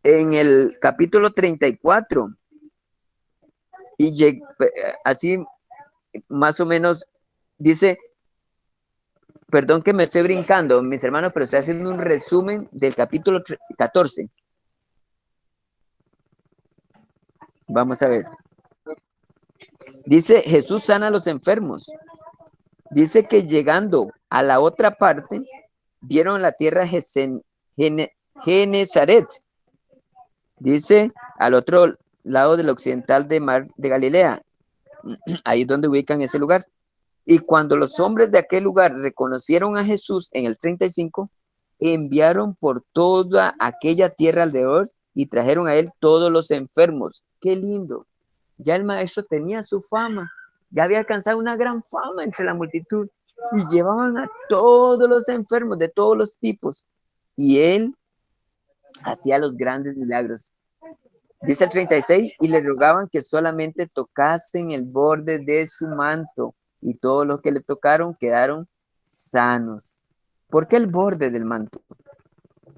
en el capítulo 34, y así más o menos dice, perdón que me estoy brincando, mis hermanos, pero estoy haciendo un resumen del capítulo 14. Vamos a ver. Dice, Jesús sana a los enfermos. Dice que llegando a la otra parte, vieron la tierra Genezaret. Dice, al otro lado del occidental de mar de Galilea. Ahí es donde ubican ese lugar. Y cuando los hombres de aquel lugar reconocieron a Jesús en el 35, enviaron por toda aquella tierra alrededor y trajeron a él todos los enfermos. ¡Qué lindo! Ya el maestro tenía su fama, ya había alcanzado una gran fama entre la multitud y llevaban a todos los enfermos de todos los tipos y él hacía los grandes milagros. Dice el 36, y le rogaban que solamente tocasen el borde de su manto y todos los que le tocaron quedaron sanos. ¿Por qué el borde del manto?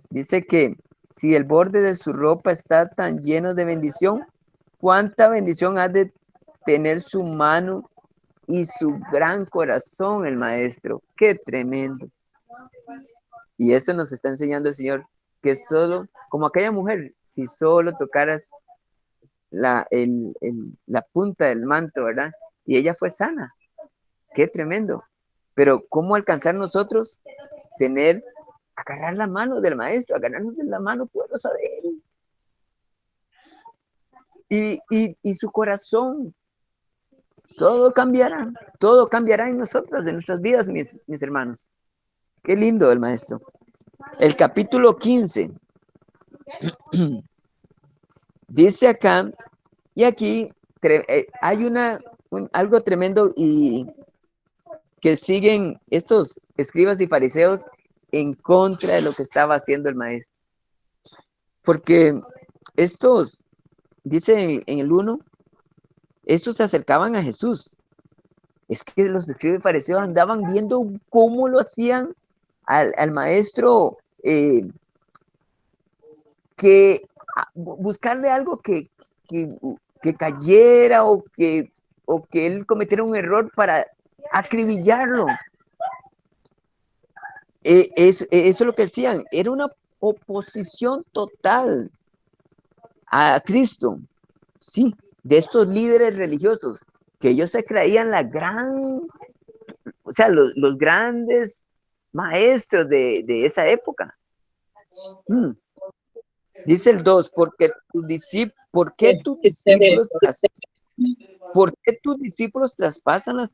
Dice que si el borde de su ropa está tan lleno de bendición, ¿cuánta bendición ha de tener su mano y su gran corazón el maestro? ¡Qué tremendo! Y eso nos está enseñando el Señor, que solo, como aquella mujer, si solo tocaras la punta del manto, ¿verdad? Y ella fue sana. ¡Qué tremendo! Pero ¿cómo alcanzar nosotros agarrar la mano del maestro, agarrarnos de la mano poderosa de él? Y su corazón, todo cambiará en nosotras, en nuestras vidas, mis hermanos. Qué lindo el maestro. El capítulo 15 dice acá, y aquí hay algo tremendo y que siguen estos escribas y fariseos en contra de lo que estaba haciendo el maestro. Porque estos, dice en el 1, estos se acercaban a Jesús. Es que los escribas y fariseos andaban viendo cómo lo hacían al maestro, que buscarle algo que cayera o que él cometiera un error para acribillarlo. Eso es lo que decían, era una oposición total a Cristo, sí, de estos líderes religiosos, que ellos se creían los grandes maestros de esa época. Dice el 2, ¿por qué tus discípulos traspasan la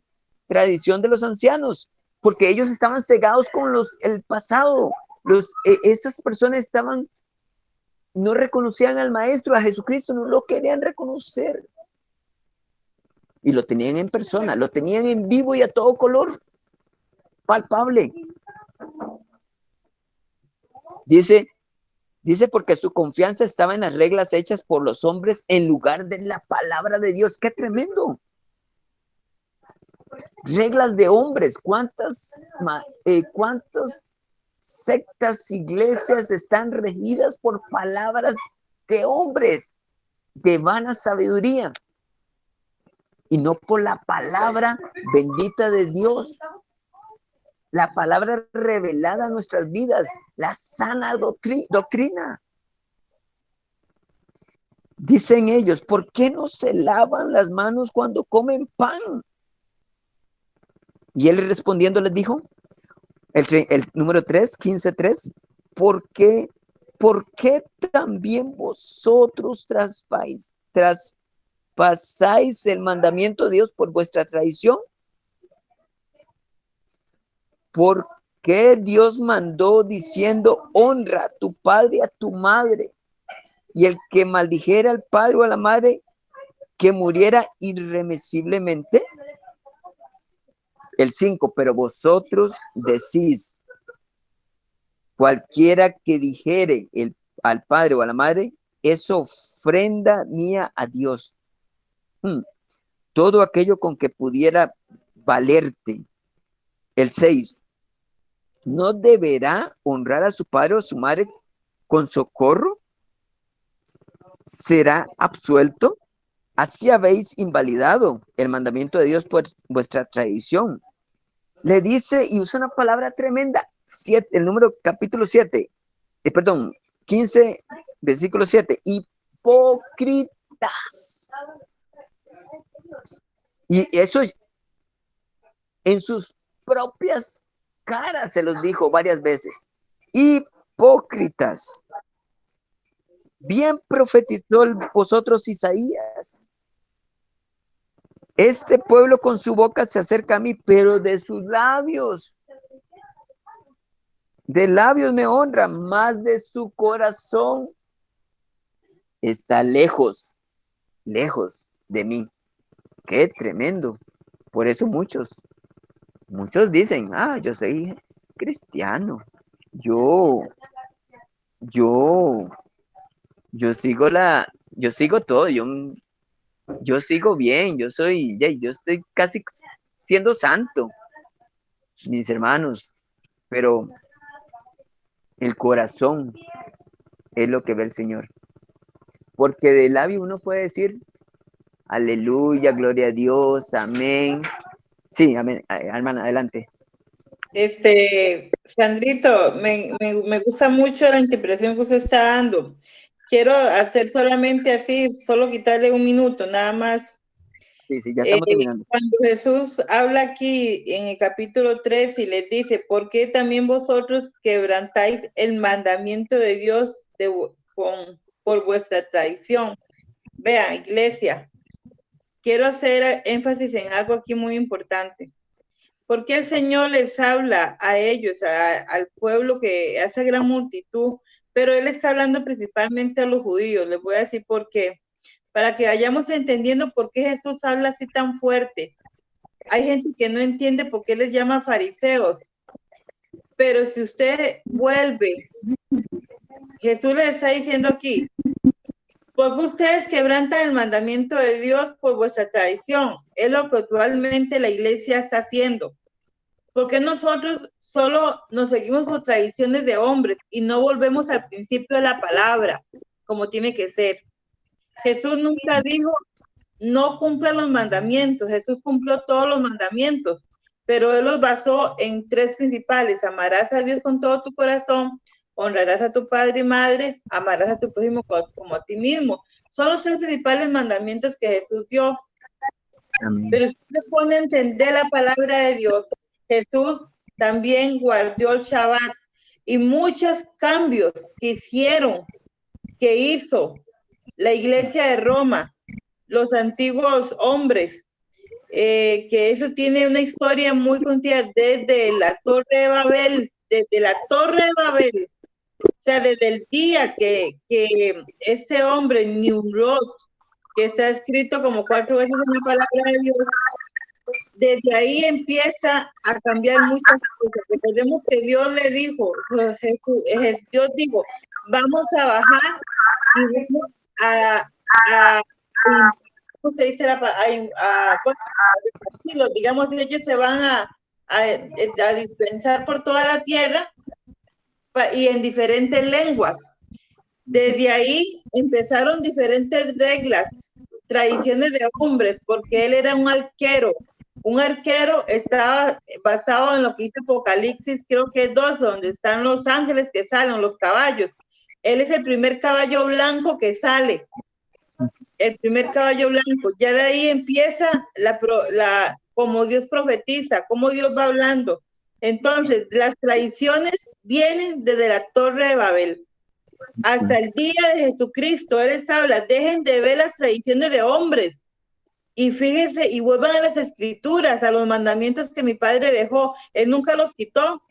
tradición de los ancianos? Porque ellos estaban cegados con el pasado. Esas personas no reconocían al maestro, a Jesucristo, no lo querían reconocer. Y lo tenían en persona, lo tenían en vivo y a todo color, palpable. Dice, porque su confianza estaba en las reglas hechas por los hombres en lugar de la palabra de Dios. ¡Qué tremendo! Reglas de hombres. ¿Cuántas sectas, iglesias están regidas por palabras de hombres de vana sabiduría y no por la palabra bendita de Dios? La palabra revelada a nuestras vidas, la sana doctrina. Dicen ellos, ¿por qué no se lavan las manos cuando comen pan? Y él respondiendo les dijo, el número 3, 15:3, ¿por qué también vosotros traspasáis el mandamiento de Dios por vuestra tradición? ¿Por qué Dios mandó diciendo, honra a tu padre y a tu madre? Y el que maldijera al padre o a la madre, que muriera irremisiblemente. El 5, pero vosotros decís, cualquiera que dijere al padre o a la madre, es ofrenda mía a Dios. Todo aquello con que pudiera valerte. El 6, ¿no deberá honrar a su padre o a su madre con socorro? ¿Será absuelto? Así habéis invalidado el mandamiento de Dios por vuestra tradición. Le dice y usa una palabra tremenda, el número capítulo 7, 15, versículo 7, hipócritas. Y eso es en sus propias caras, se los dijo varias veces. Hipócritas. Bien profetizó vosotros Isaías. Este pueblo con su boca se acerca a mí, pero de sus labios, me honra, más de su corazón está lejos de mí. Qué tremendo. Por eso muchos dicen, yo soy cristiano. Yo sigo todo, yo sigo bien, yo estoy casi siendo santo, mis hermanos, pero el corazón es lo que ve el Señor. Porque de labio uno puede decir, aleluya, gloria a Dios, amén. Sí, amén. Hermana, adelante. Sandrito, me gusta mucho la interpretación que usted está dando. Quiero hacer solamente así, solo quitarle un minuto, nada más. Sí, ya estamos terminando. Cuando Jesús habla aquí en el capítulo 3 y les dice, ¿por qué también vosotros quebrantáis el mandamiento de Dios por vuestra tradición? Vean, iglesia, quiero hacer énfasis en algo aquí muy importante. Porque el Señor les habla a ellos, al pueblo, a esa gran multitud, pero Él está hablando principalmente a los judíos. Les voy a decir por qué. Para que vayamos entendiendo por qué Jesús habla así tan fuerte. Hay gente que no entiende por qué les llama fariseos. Pero si usted vuelve, Jesús les está diciendo aquí, porque ustedes quebrantan el mandamiento de Dios por vuestra tradición. Es lo que actualmente la iglesia está haciendo. Porque nosotros solo nos seguimos por tradiciones de hombres y no volvemos al principio de la palabra, como tiene que ser. Jesús nunca dijo, no cumpla los mandamientos. Jesús cumplió todos los mandamientos, pero Él los basó en 3 principales. Amarás a Dios con todo tu corazón, honrarás a tu padre y madre, amarás a tu prójimo como a ti mismo. Son los 3 principales mandamientos que Jesús dio. Amén. Pero usted se pone a entender la palabra de Dios. Jesús también guardó el Shabbat y muchos cambios que hizo la iglesia de Roma, los antiguos hombres, que eso tiene una historia muy contida desde la Torre de Babel, o sea, desde el día que este hombre, Nimrod, que está escrito como 4 veces en la palabra de Dios, desde ahí empieza a cambiar muchas cosas. Recordemos que Dios le dijo, Dios dijo, vamos a bajar y vamos ¿cómo se dice? Digamos, ellos se van a dispensar por toda la tierra y en diferentes lenguas. Desde ahí empezaron diferentes reglas, tradiciones de hombres, porque él era un arquero. Un arquero estaba basado en lo que dice Apocalipsis, creo que es 2, donde están los ángeles que salen, los caballos. Él es el primer caballo blanco que sale. el primer caballo blanco. Ya de ahí empieza como Dios profetiza, cómo Dios va hablando. Entonces, las tradiciones vienen desde la Torre de Babel hasta el día de Jesucristo. Él les habla, dejen de ver las tradiciones de hombres y fíjense y vuelvan a las escrituras, a los mandamientos que mi padre dejó. Él nunca los quitó.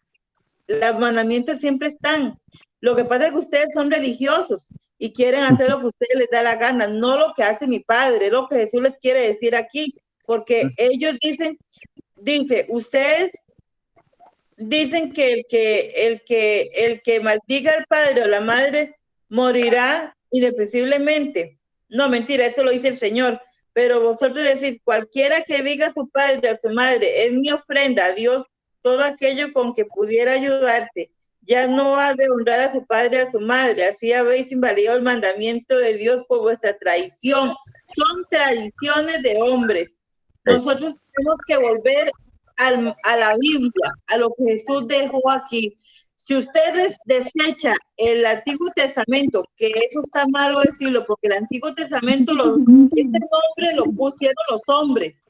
Los mandamientos siempre están. Lo que pasa es que ustedes son religiosos y quieren hacer lo que a ustedes les da la gana, no lo que hace mi padre, es lo que Jesús les quiere decir aquí, porque ellos ustedes dicen que el que maldiga al padre o la madre morirá irreversiblemente. No, mentira, eso lo dice el Señor. Pero vosotros decís, cualquiera que diga a su padre o a su madre, es mi ofrenda a Dios, todo aquello con que pudiera ayudarte, ya no ha de honrar a su padre o a su madre. Así habéis invalidado el mandamiento de Dios por vuestra traición. Son tradiciones de hombres. Nosotros tenemos que volver a la Biblia, a lo que Jesús dejó aquí. Si ustedes desechan el Antiguo Testamento, que eso está malo decirlo, porque el Antiguo Testamento, este nombre lo pusieron los hombres,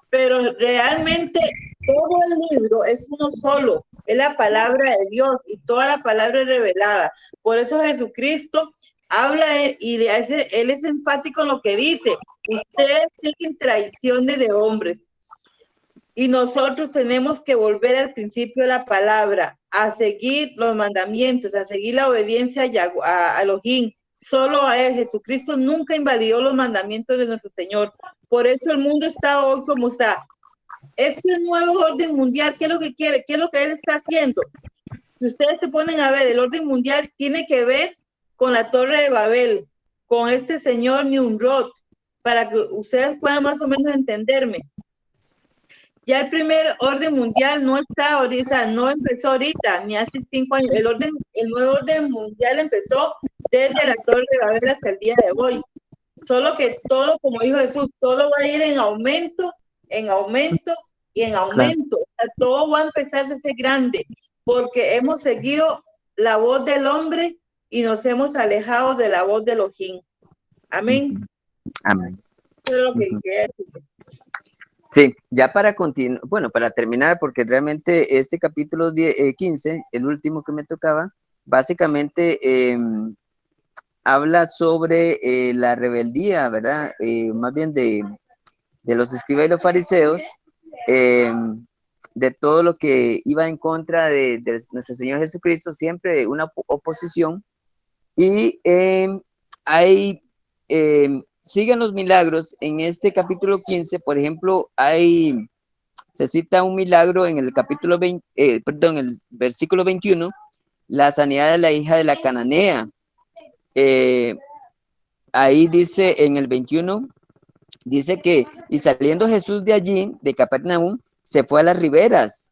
pero realmente todo el libro es uno solo, es la palabra de Dios y toda la palabra es revelada. Por eso Jesucristo habla y él es enfático en lo que dice, ustedes siguen tradiciones de hombres. Y nosotros tenemos que volver al principio de la palabra, a seguir los mandamientos, a seguir la obediencia a Elohim. Solo a él. Jesucristo nunca invalidó los mandamientos de nuestro Señor. Por eso el mundo está hoy como está. Este nuevo orden mundial, ¿qué es lo que quiere? ¿Qué es lo que él está haciendo? Si ustedes se ponen a ver, el orden mundial tiene que ver con la Torre de Babel, con este señor Nimrod, para que ustedes puedan más o menos entenderme. Ya el primer orden mundial no está ahorita, no empezó ahorita, ni hace 5 años. El nuevo orden mundial empezó desde la Torre de Babel hasta el día de hoy. Solo que todo, como dijo Jesús, todo va a ir en aumento y en aumento. Claro. O sea, todo va a empezar a ser grande, porque hemos seguido la voz del hombre y nos hemos alejado de la voz de Elohim. Amén. Amén. Eso es lo que quería decir. Sí, ya para continuar, bueno, para terminar, porque realmente este capítulo 15, el último que me tocaba, básicamente habla sobre la rebeldía, ¿verdad? Más bien de los escribas y los fariseos, de todo lo que iba en contra de nuestro Señor Jesucristo, siempre una oposición, y hay... sigan los milagros. En este capítulo 15, por ejemplo, se cita un milagro en el capítulo 20, el versículo 21, la sanidad de la hija de la cananea. Ahí dice en el 21, dice que, y saliendo Jesús de allí, de Capernaum, se fue a las riberas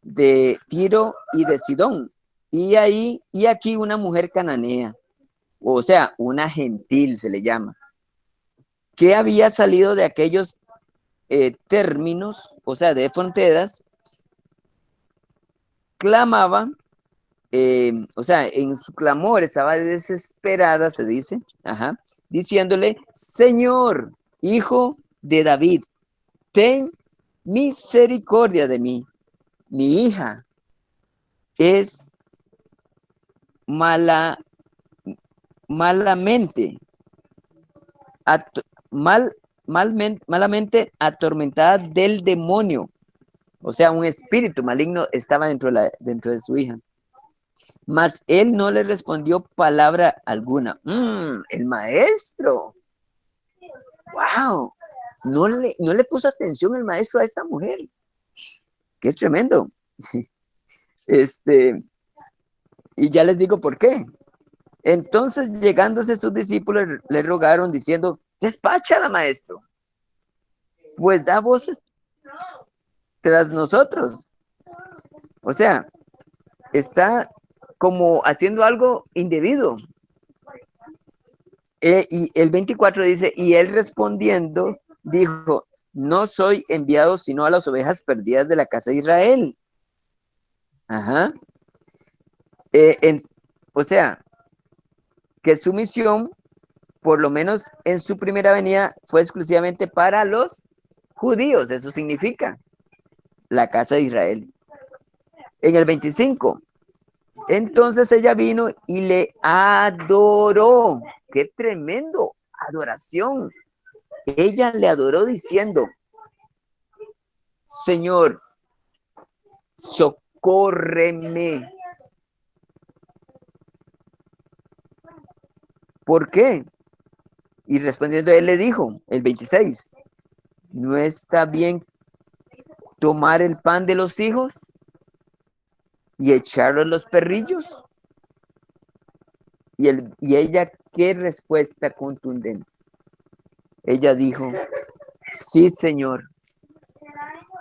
de Tiro y de Sidón. Y aquí una mujer cananea, o sea, una gentil se le llama, que había salido de aquellos términos, o sea, de fronteras, clamaba, o sea, en su clamor estaba desesperada, se dice, diciéndole, Señor, hijo de David, ten misericordia de mí. Mi hija es malamente atormentada del demonio, o sea, un espíritu maligno estaba dentro de su hija. Mas él no le respondió palabra alguna. El maestro, wow, no le puso atención el maestro a esta mujer. Qué tremendo. Y ya les digo por qué. Entonces, llegándose sus discípulos, le rogaron diciendo, despáchala, maestro, pues da voces tras nosotros. O sea, está como haciendo algo indebido. Y el 24 dice, y él respondiendo, dijo, no soy enviado sino a las ovejas perdidas de la casa de Israel. O sea, que su misión por lo menos en su primera venida, fue exclusivamente para los judíos. Eso significa la casa de Israel. En el 25, entonces ella vino y le adoró. ¡Qué tremendo! Adoración. Ella le adoró diciendo: Señor, socórreme. ¿Por qué? Y respondiendo él le dijo, el 26, ¿no está bien tomar el pan de los hijos y echarlo en los perrillos? Y ella, ¿qué respuesta contundente? Ella dijo: sí, Señor,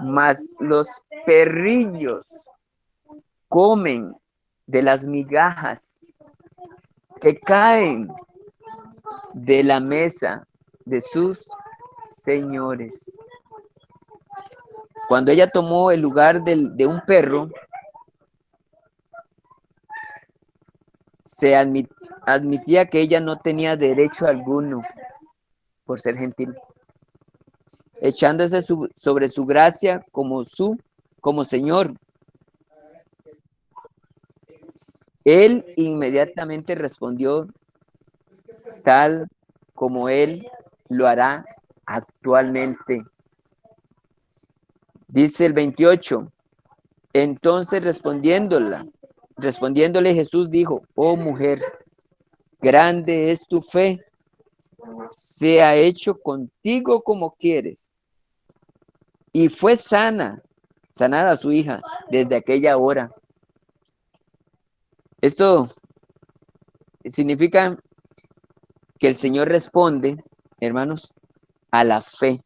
mas los perrillos comen de las migajas que caen de la mesa de sus señores. Cuando ella tomó el lugar de un perro, se admitía que ella no tenía derecho alguno por ser gentil, echándose sobre su gracia como Señor. Él inmediatamente respondió, tal como él lo hará actualmente. Dice el 28, entonces respondiéndole Jesús dijo: oh mujer, grande es tu fe, sea hecho contigo como quieres. Y fue sanada su hija desde aquella hora. Esto significa que el Señor responde, hermanos, a la fe.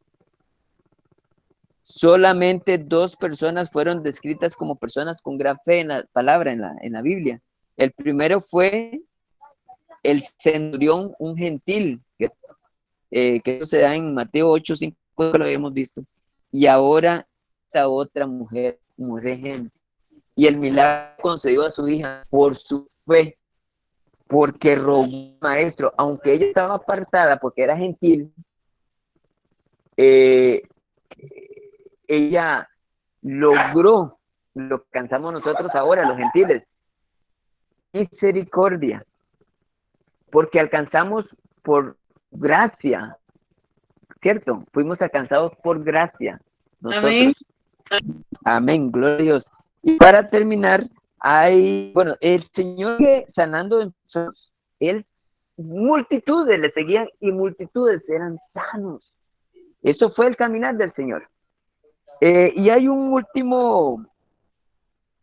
Solamente 2 personas fueron descritas como personas con gran fe en la palabra, en la Biblia. El primero fue el centurión, un gentil, que eso se da en Mateo 8:5, que lo habíamos visto. Y ahora esta otra mujer gentil. Y el milagro concedió a su hija por su fe, porque rogó, maestro, aunque ella estaba apartada porque era gentil, ella logró lo que alcanzamos nosotros ahora, los gentiles: misericordia, porque alcanzamos por gracia, ¿cierto? Fuimos alcanzados por gracia. Nosotros. Amén. Amén, gloria a Dios. Y para terminar, bueno, el Señor sanando, él, multitudes le seguían y multitudes eran sanos. Eso fue el caminar del Señor. Y hay un último,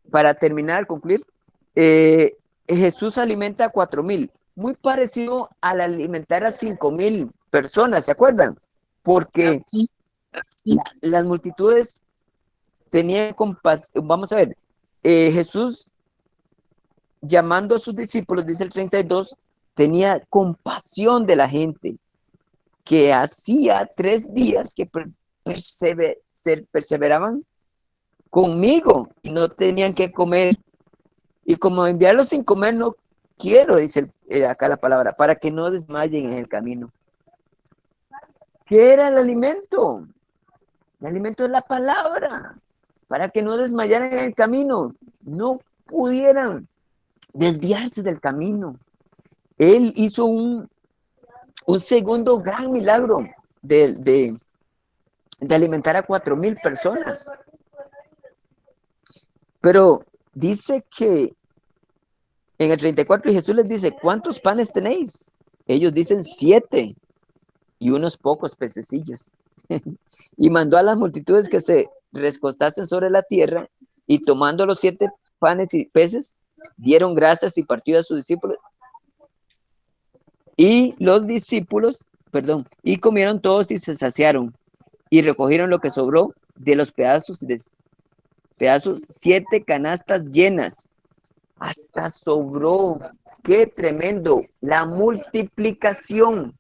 para terminar, concluir. Jesús alimenta a 4,000, muy parecido al alimentar a 5,000 personas, ¿se acuerdan? Porque las multitudes tenían compasión. Vamos a ver, Jesús, llamando a sus discípulos, dice el 32, tenía compasión de la gente, que hacía 3 días que perseveraban conmigo y no tenían que comer. Y como enviarlos sin comer no quiero, dice acá la palabra, para que no desmayen en el camino. ¿Qué era el alimento? El alimento es la palabra, para que no desmayaran en el camino, no pudieran desviarse del camino. Él hizo un segundo gran milagro de alimentar a 4,000 personas. Pero dice que en el 34 Jesús les dice: ¿cuántos panes tenéis? Ellos dicen 7 y unos pocos pececillos. Y mandó a las multitudes que se recostasen sobre la tierra, y tomando los 7 panes y peces, dieron gracias y partió a sus discípulos. Y los discípulos, y comieron todos y se saciaron, y recogieron lo que sobró de los pedazos, 7 canastas llenas. Hasta sobró. ¡Qué tremendo! La multiplicación,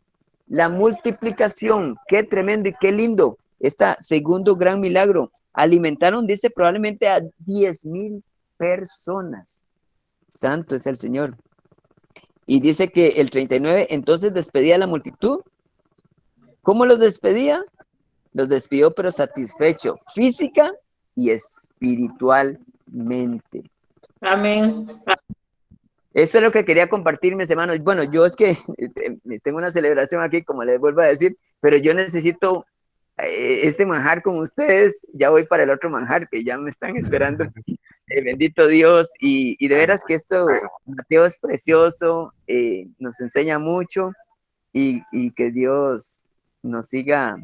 qué tremendo y qué lindo. Este segundo gran milagro. Alimentaron, dice, probablemente a 10,000 personas. Santo es el Señor. Y dice que el 39, entonces despedía a la multitud. ¿Cómo los despedía? Los despidió, pero satisfecho, física y espiritualmente. Amén. Esto es lo que quería compartir, mis hermanos. Bueno, yo es que tengo una celebración aquí, como les vuelvo a decir, pero yo necesito este manjar con ustedes. Ya voy para el otro manjar, que ya me están esperando. Bendito Dios. Y de veras que esto, Mateo, es precioso, nos enseña mucho y que Dios nos siga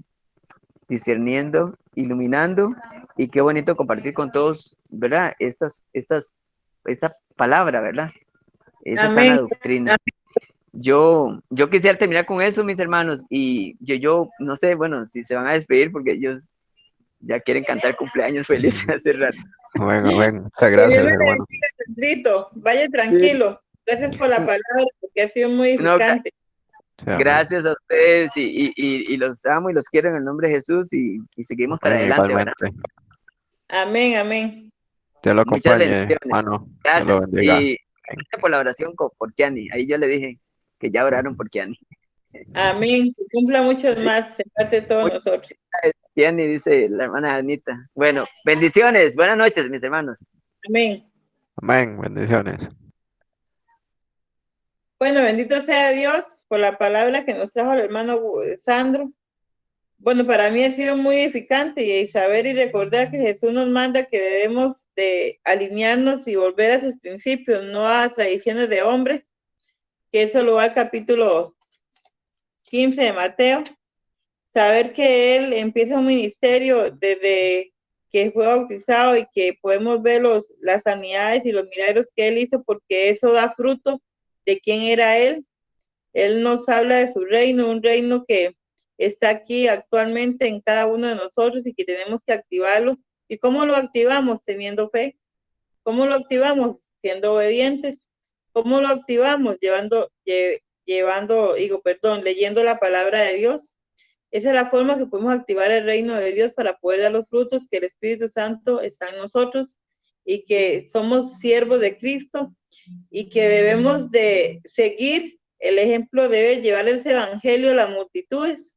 discerniendo, iluminando, y qué bonito compartir con todos, ¿verdad? Esta palabra, ¿verdad? Esa sana Amén. doctrina. Yo quisiera terminar con eso, mis hermanos, y yo no sé, bueno, si se van a despedir, porque ellos ya quieren cantar cumpleaños felices hace rato. Bueno, muchas Que Dios gracias, le hermano. bendiga, Pedrito. Vaya tranquilo. Gracias por la palabra, porque ha sido muy No, edificante. Sí, amén. gracias a ustedes, y los amo y los quiero en el nombre de Jesús, y seguimos para Amén, adelante, ¿verdad? igualmente. Amén, amén. Dios lo Muchas acompañe, bendiciones. hermano. Dios Gracias. lo bendiga. Y gracias por la oración por Kiani. Ahí yo le dije que ya oraron por Kiani. Amén. Que cumpla muchos más de parte de todos Muchas nosotros. gracias, Kiani, dice la hermana Anita. Bueno, bendiciones. Buenas noches, mis hermanos. Amén. Amén, bendiciones. Bueno, bendito sea Dios por la palabra que nos trajo el hermano Sandro. Bueno, para mí ha sido muy edificante y saber y recordar que Jesús nos manda que debemos de alinearnos y volver a sus principios, no a tradiciones de hombres, que eso lo va al capítulo 15 de Mateo. Saber que Él empieza un ministerio desde que fue bautizado y que podemos ver las sanidades y los milagros que Él hizo, porque eso da fruto de quién era Él. Él nos habla de su reino, un reino que está aquí actualmente en cada uno de nosotros y que tenemos que activarlo. ¿Y cómo lo activamos? Teniendo fe. ¿Cómo lo activamos? Siendo obedientes. ¿Cómo lo activamos? Leyendo la palabra de Dios. Esa es la forma que podemos activar el reino de Dios para poder dar los frutos que el Espíritu Santo está en nosotros y que somos siervos de Cristo y que debemos de seguir el ejemplo, debe llevar ese evangelio a las multitudes.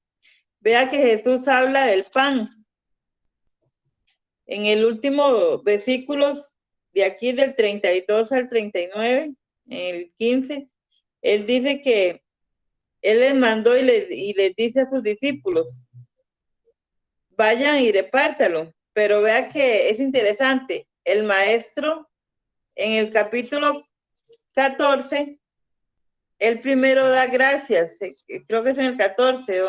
Vea que Jesús habla del pan. En el último versículo de aquí del 32 al 39, en el 15, Él dice que Él les mandó y les dice a sus discípulos, vayan y repártalo. Pero vea que es interesante, el maestro en el capítulo 14, él primero da gracias, creo que es en el 14,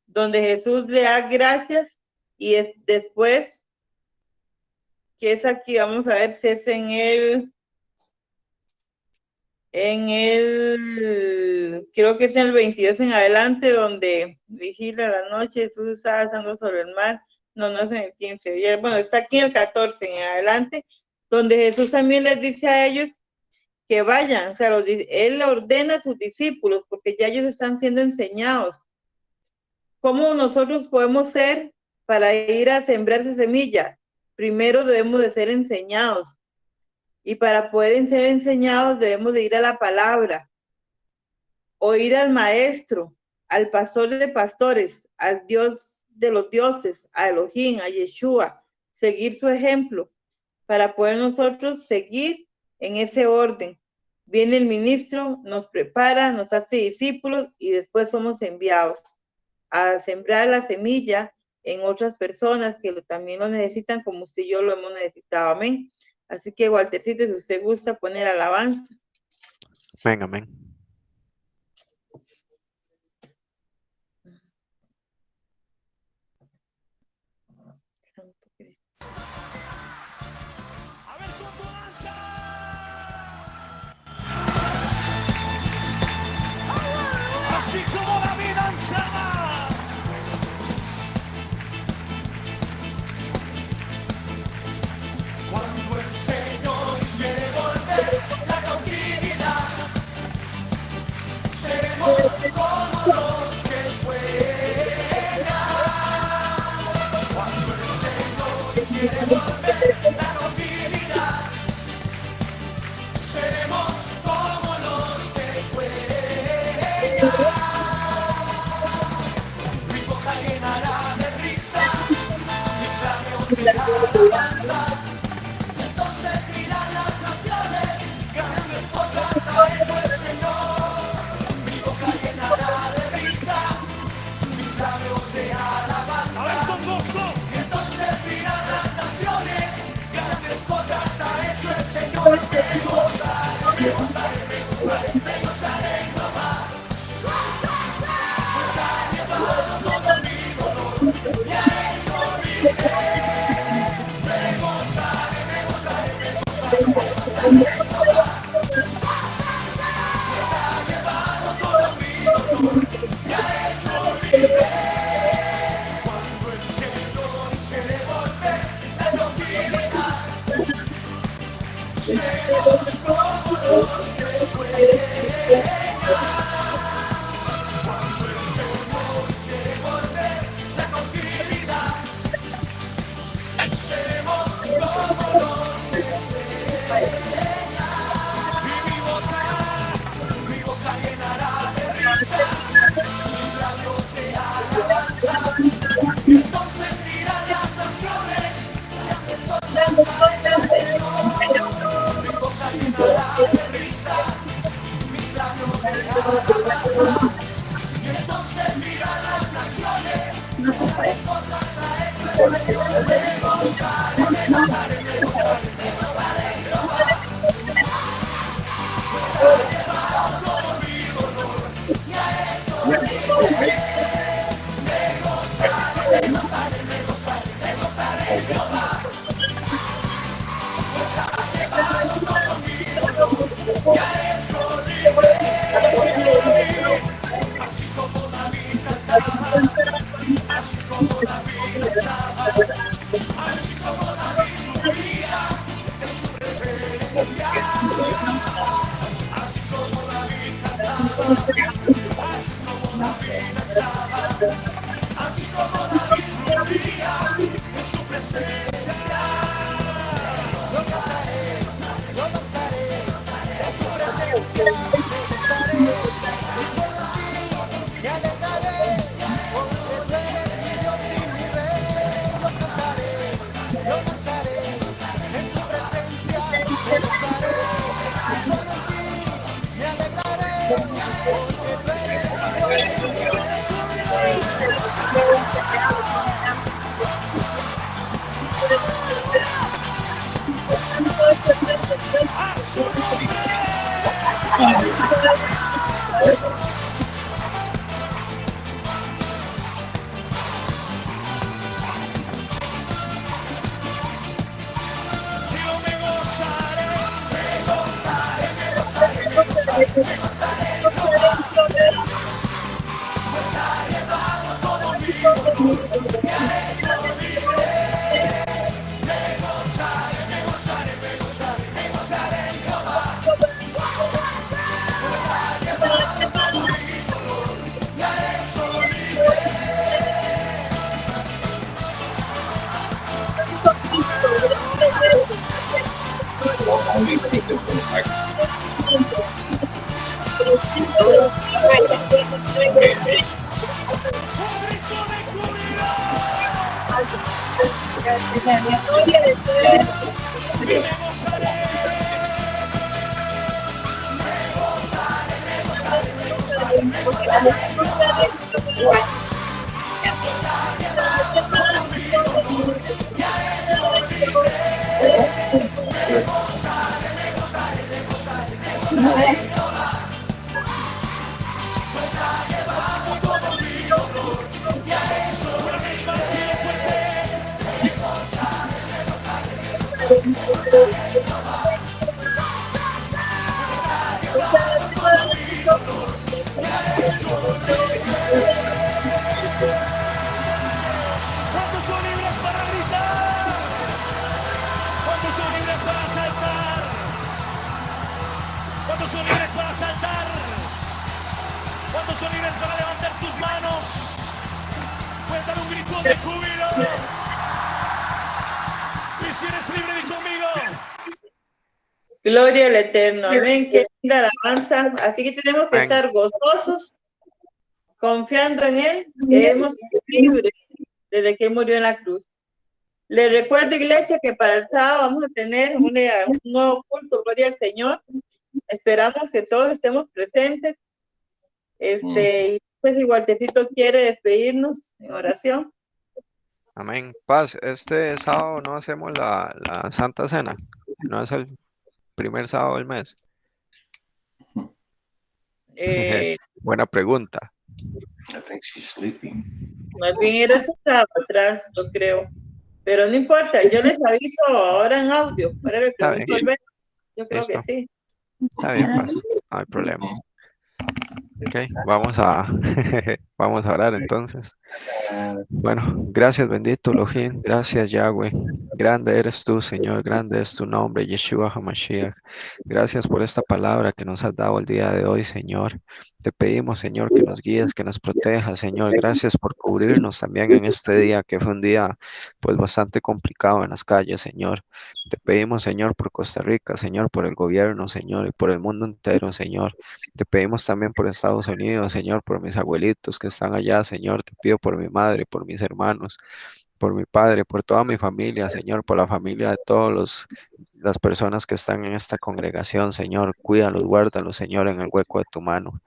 donde Jesús le da gracias y después, que es aquí, vamos a ver si es en creo que es en el 22 en adelante, donde vigila la noche, Jesús está pasando sobre el mar. No es en el 15. Bueno, está aquí en el 14 en adelante, donde Jesús también les dice a ellos que vayan, o sea, Él ordena a sus discípulos, porque ya ellos están siendo enseñados. ¿Cómo nosotros podemos ser para ir a sembrar esa semilla? Primero debemos de ser enseñados. Y para poder ser enseñados debemos de ir a la palabra, oír al maestro, al pastor de pastores, al Dios de los dioses, a Elohim, a Yeshua, seguir su ejemplo para poder nosotros seguir en ese orden. Viene el ministro, nos prepara, nos hace discípulos y después somos enviados a sembrar la semilla en otras personas que también lo necesitan, como usted y yo lo hemos necesitado. Amén. Así que, Waltercito, si usted gusta poner alabanza. Amén, amén. Santo Cristo. A ver con tu danza. Así como la vida danzaba. Cuando el Señor quiere volver la cautividad, Mi boca llenará de risa, mis labios de alabanza. Entonces dirán las naciones, grandes cosas ha hecho el Señor. Mi boca llenará de risa, mis labios de alabanza. A ver con gozo. Y entonces dirán las naciones, grandes cosas ha hecho el Señor. Me gozaré, me gozaré, me gozaré, me gozaré en Jehová. Pues ha llevado todo mi dolor, me ha hecho libre. Me gozaré, me gozaré, me gozaré, me gozaré en Jehová. Pues ha llevado todo mi dolor, me ha hecho libre. Cuando el cielo hiciere volver la tranquilidad, seremos como los que sueñan. Cuando el cielo hiciere volver la tranquilidad, seremos como los que sueñan. Y mi boca llenará de risa, mis labios de alabanza. Y entonces dirán las naciones, grandes cosas ha hecho el Señor. Mi boca llenará de risa, mis labios de alabanza. Y entonces dirán las naciones, grandes cosas ha hecho el Señor. Me gozaré, me gozaré, me gozaré, me gozaré en Jehová. Pues ha llevado todo mi dolor, me ha hecho libre. Me gozaré, me gozaré, me gozaré, me gozaré en Jehová. Pues ha llevado todo mi dolor, me ha hecho libre. Así como David cantaba, así como David cantaba, así como David vivía en su presencia. Así como David cantaba, así como David danzaba, así como David vivía en su presencia. Yo cantaré, yo danzaré, en tu presencia me gozaré, y solo en ti me alegraré, porque tú eres mi Dios y mi Rey. Yo cantaré, yo danzaré, en tu presencia me gozaré, y solo en ti me alegraré, porque tú eres mi Dios y mi Rey. A su nombre. Digo, me gozaré, me gozaré, me gozaré, me gozaré, me gozaré en Jehová. Pues ha llevado todo mi dolor, me ha hecho libre. Me gozaré, me gozaré, me gozaré, me gozaré en Jehová. Pues ha llevado todo mi dolor, me ha hecho libre. Un grito de júbilo. Y me gozaré. Me gozaré, me gozaré, me gozaré, me gozaré en Jehová. Pues ha llevado todo mi dolor, me ha hecho libre. Me gozaré, me gozaré, me gozaré, me gozaré en Jehová. Pues ha llevado todo mi dolor, me ha hecho una vez más bien fuerte. Me gozaré, me gozaré, me gozaré, me gozaré en Jehová. Pues ha llevado todo mi dolor, me ha hecho libre. ¿Cuántos son libres para gritar? ¿Cuántos son libres para saltar? ¿Cuántos son libres para saltar? ¿Cuántos son libres para levantar sus manos? Pueden dar un grito de júbilo. Y si eres libre, di conmigo. Gloria al Eterno. Amén. Qué linda alabanza. Así que tenemos que Amén. estar gozosos confiando en Él, hemos sido libres desde que Él murió en la cruz. Les recuerdo, iglesia, que para el sábado vamos a tener un nuevo culto, gloria al Señor. Esperamos que todos estemos presentes. Y pues si Waltercito quiere despedirnos en oración. Amén. Paz, este sábado no hacemos la Santa Cena. No es el primer sábado del mes. Buena pregunta. I think she's sleeping. Más bien era ese sábado atrás, yo creo. Pero no importa, yo les aviso ahora en audio. Para que Está bien. yo creo que Listo. sí. Está bien, Paz. No hay problema. Ok, vamos a orar entonces. Bueno, gracias bendito Elohim, gracias Yahweh. Grande eres tú, Señor, grande es tu nombre, Yeshua HaMashiach. Gracias por esta palabra que nos has dado el día de hoy, Señor. Te pedimos, Señor, que nos guíes, que nos protejas, Señor. Gracias por cubrirnos también en este día, que fue un día pues bastante complicado en las calles, Señor. Te pedimos, Señor, por Costa Rica, Señor, por el gobierno, Señor, y por el mundo entero, Señor. Te pedimos también por Estados Unidos, Señor, por mis abuelitos que están allá, Señor. Te pido por mi madre, por mis hermanos, por mi padre, por toda mi familia, Señor, por la familia de todas las personas que están en esta congregación, Señor. Cuídalos, guárdalos, Señor, en el hueco de tu mano.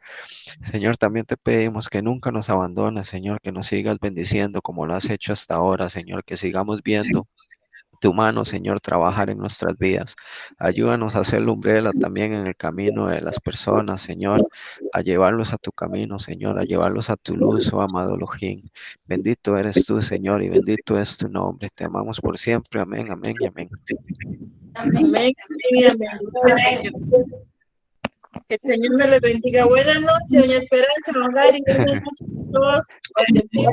Señor, también te pedimos que nunca nos abandones, Señor, que nos sigas bendiciendo como lo has hecho hasta ahora, Señor, que sigamos viendo tu mano, Señor, trabajar en nuestras vidas. Ayúdanos a hacer lumbrera también en el camino de las personas, Señor, a llevarlos a tu camino, Señor, a llevarlos a tu luz, oh amado Elohim. Bendito eres tú, Señor, y bendito es tu nombre. Te amamos por siempre. Amén, amén y amén. Amén, y amén. Que el Señor me les bendiga. Buenas noches, doña Esperanza, Hogar, y buenas noches a todos.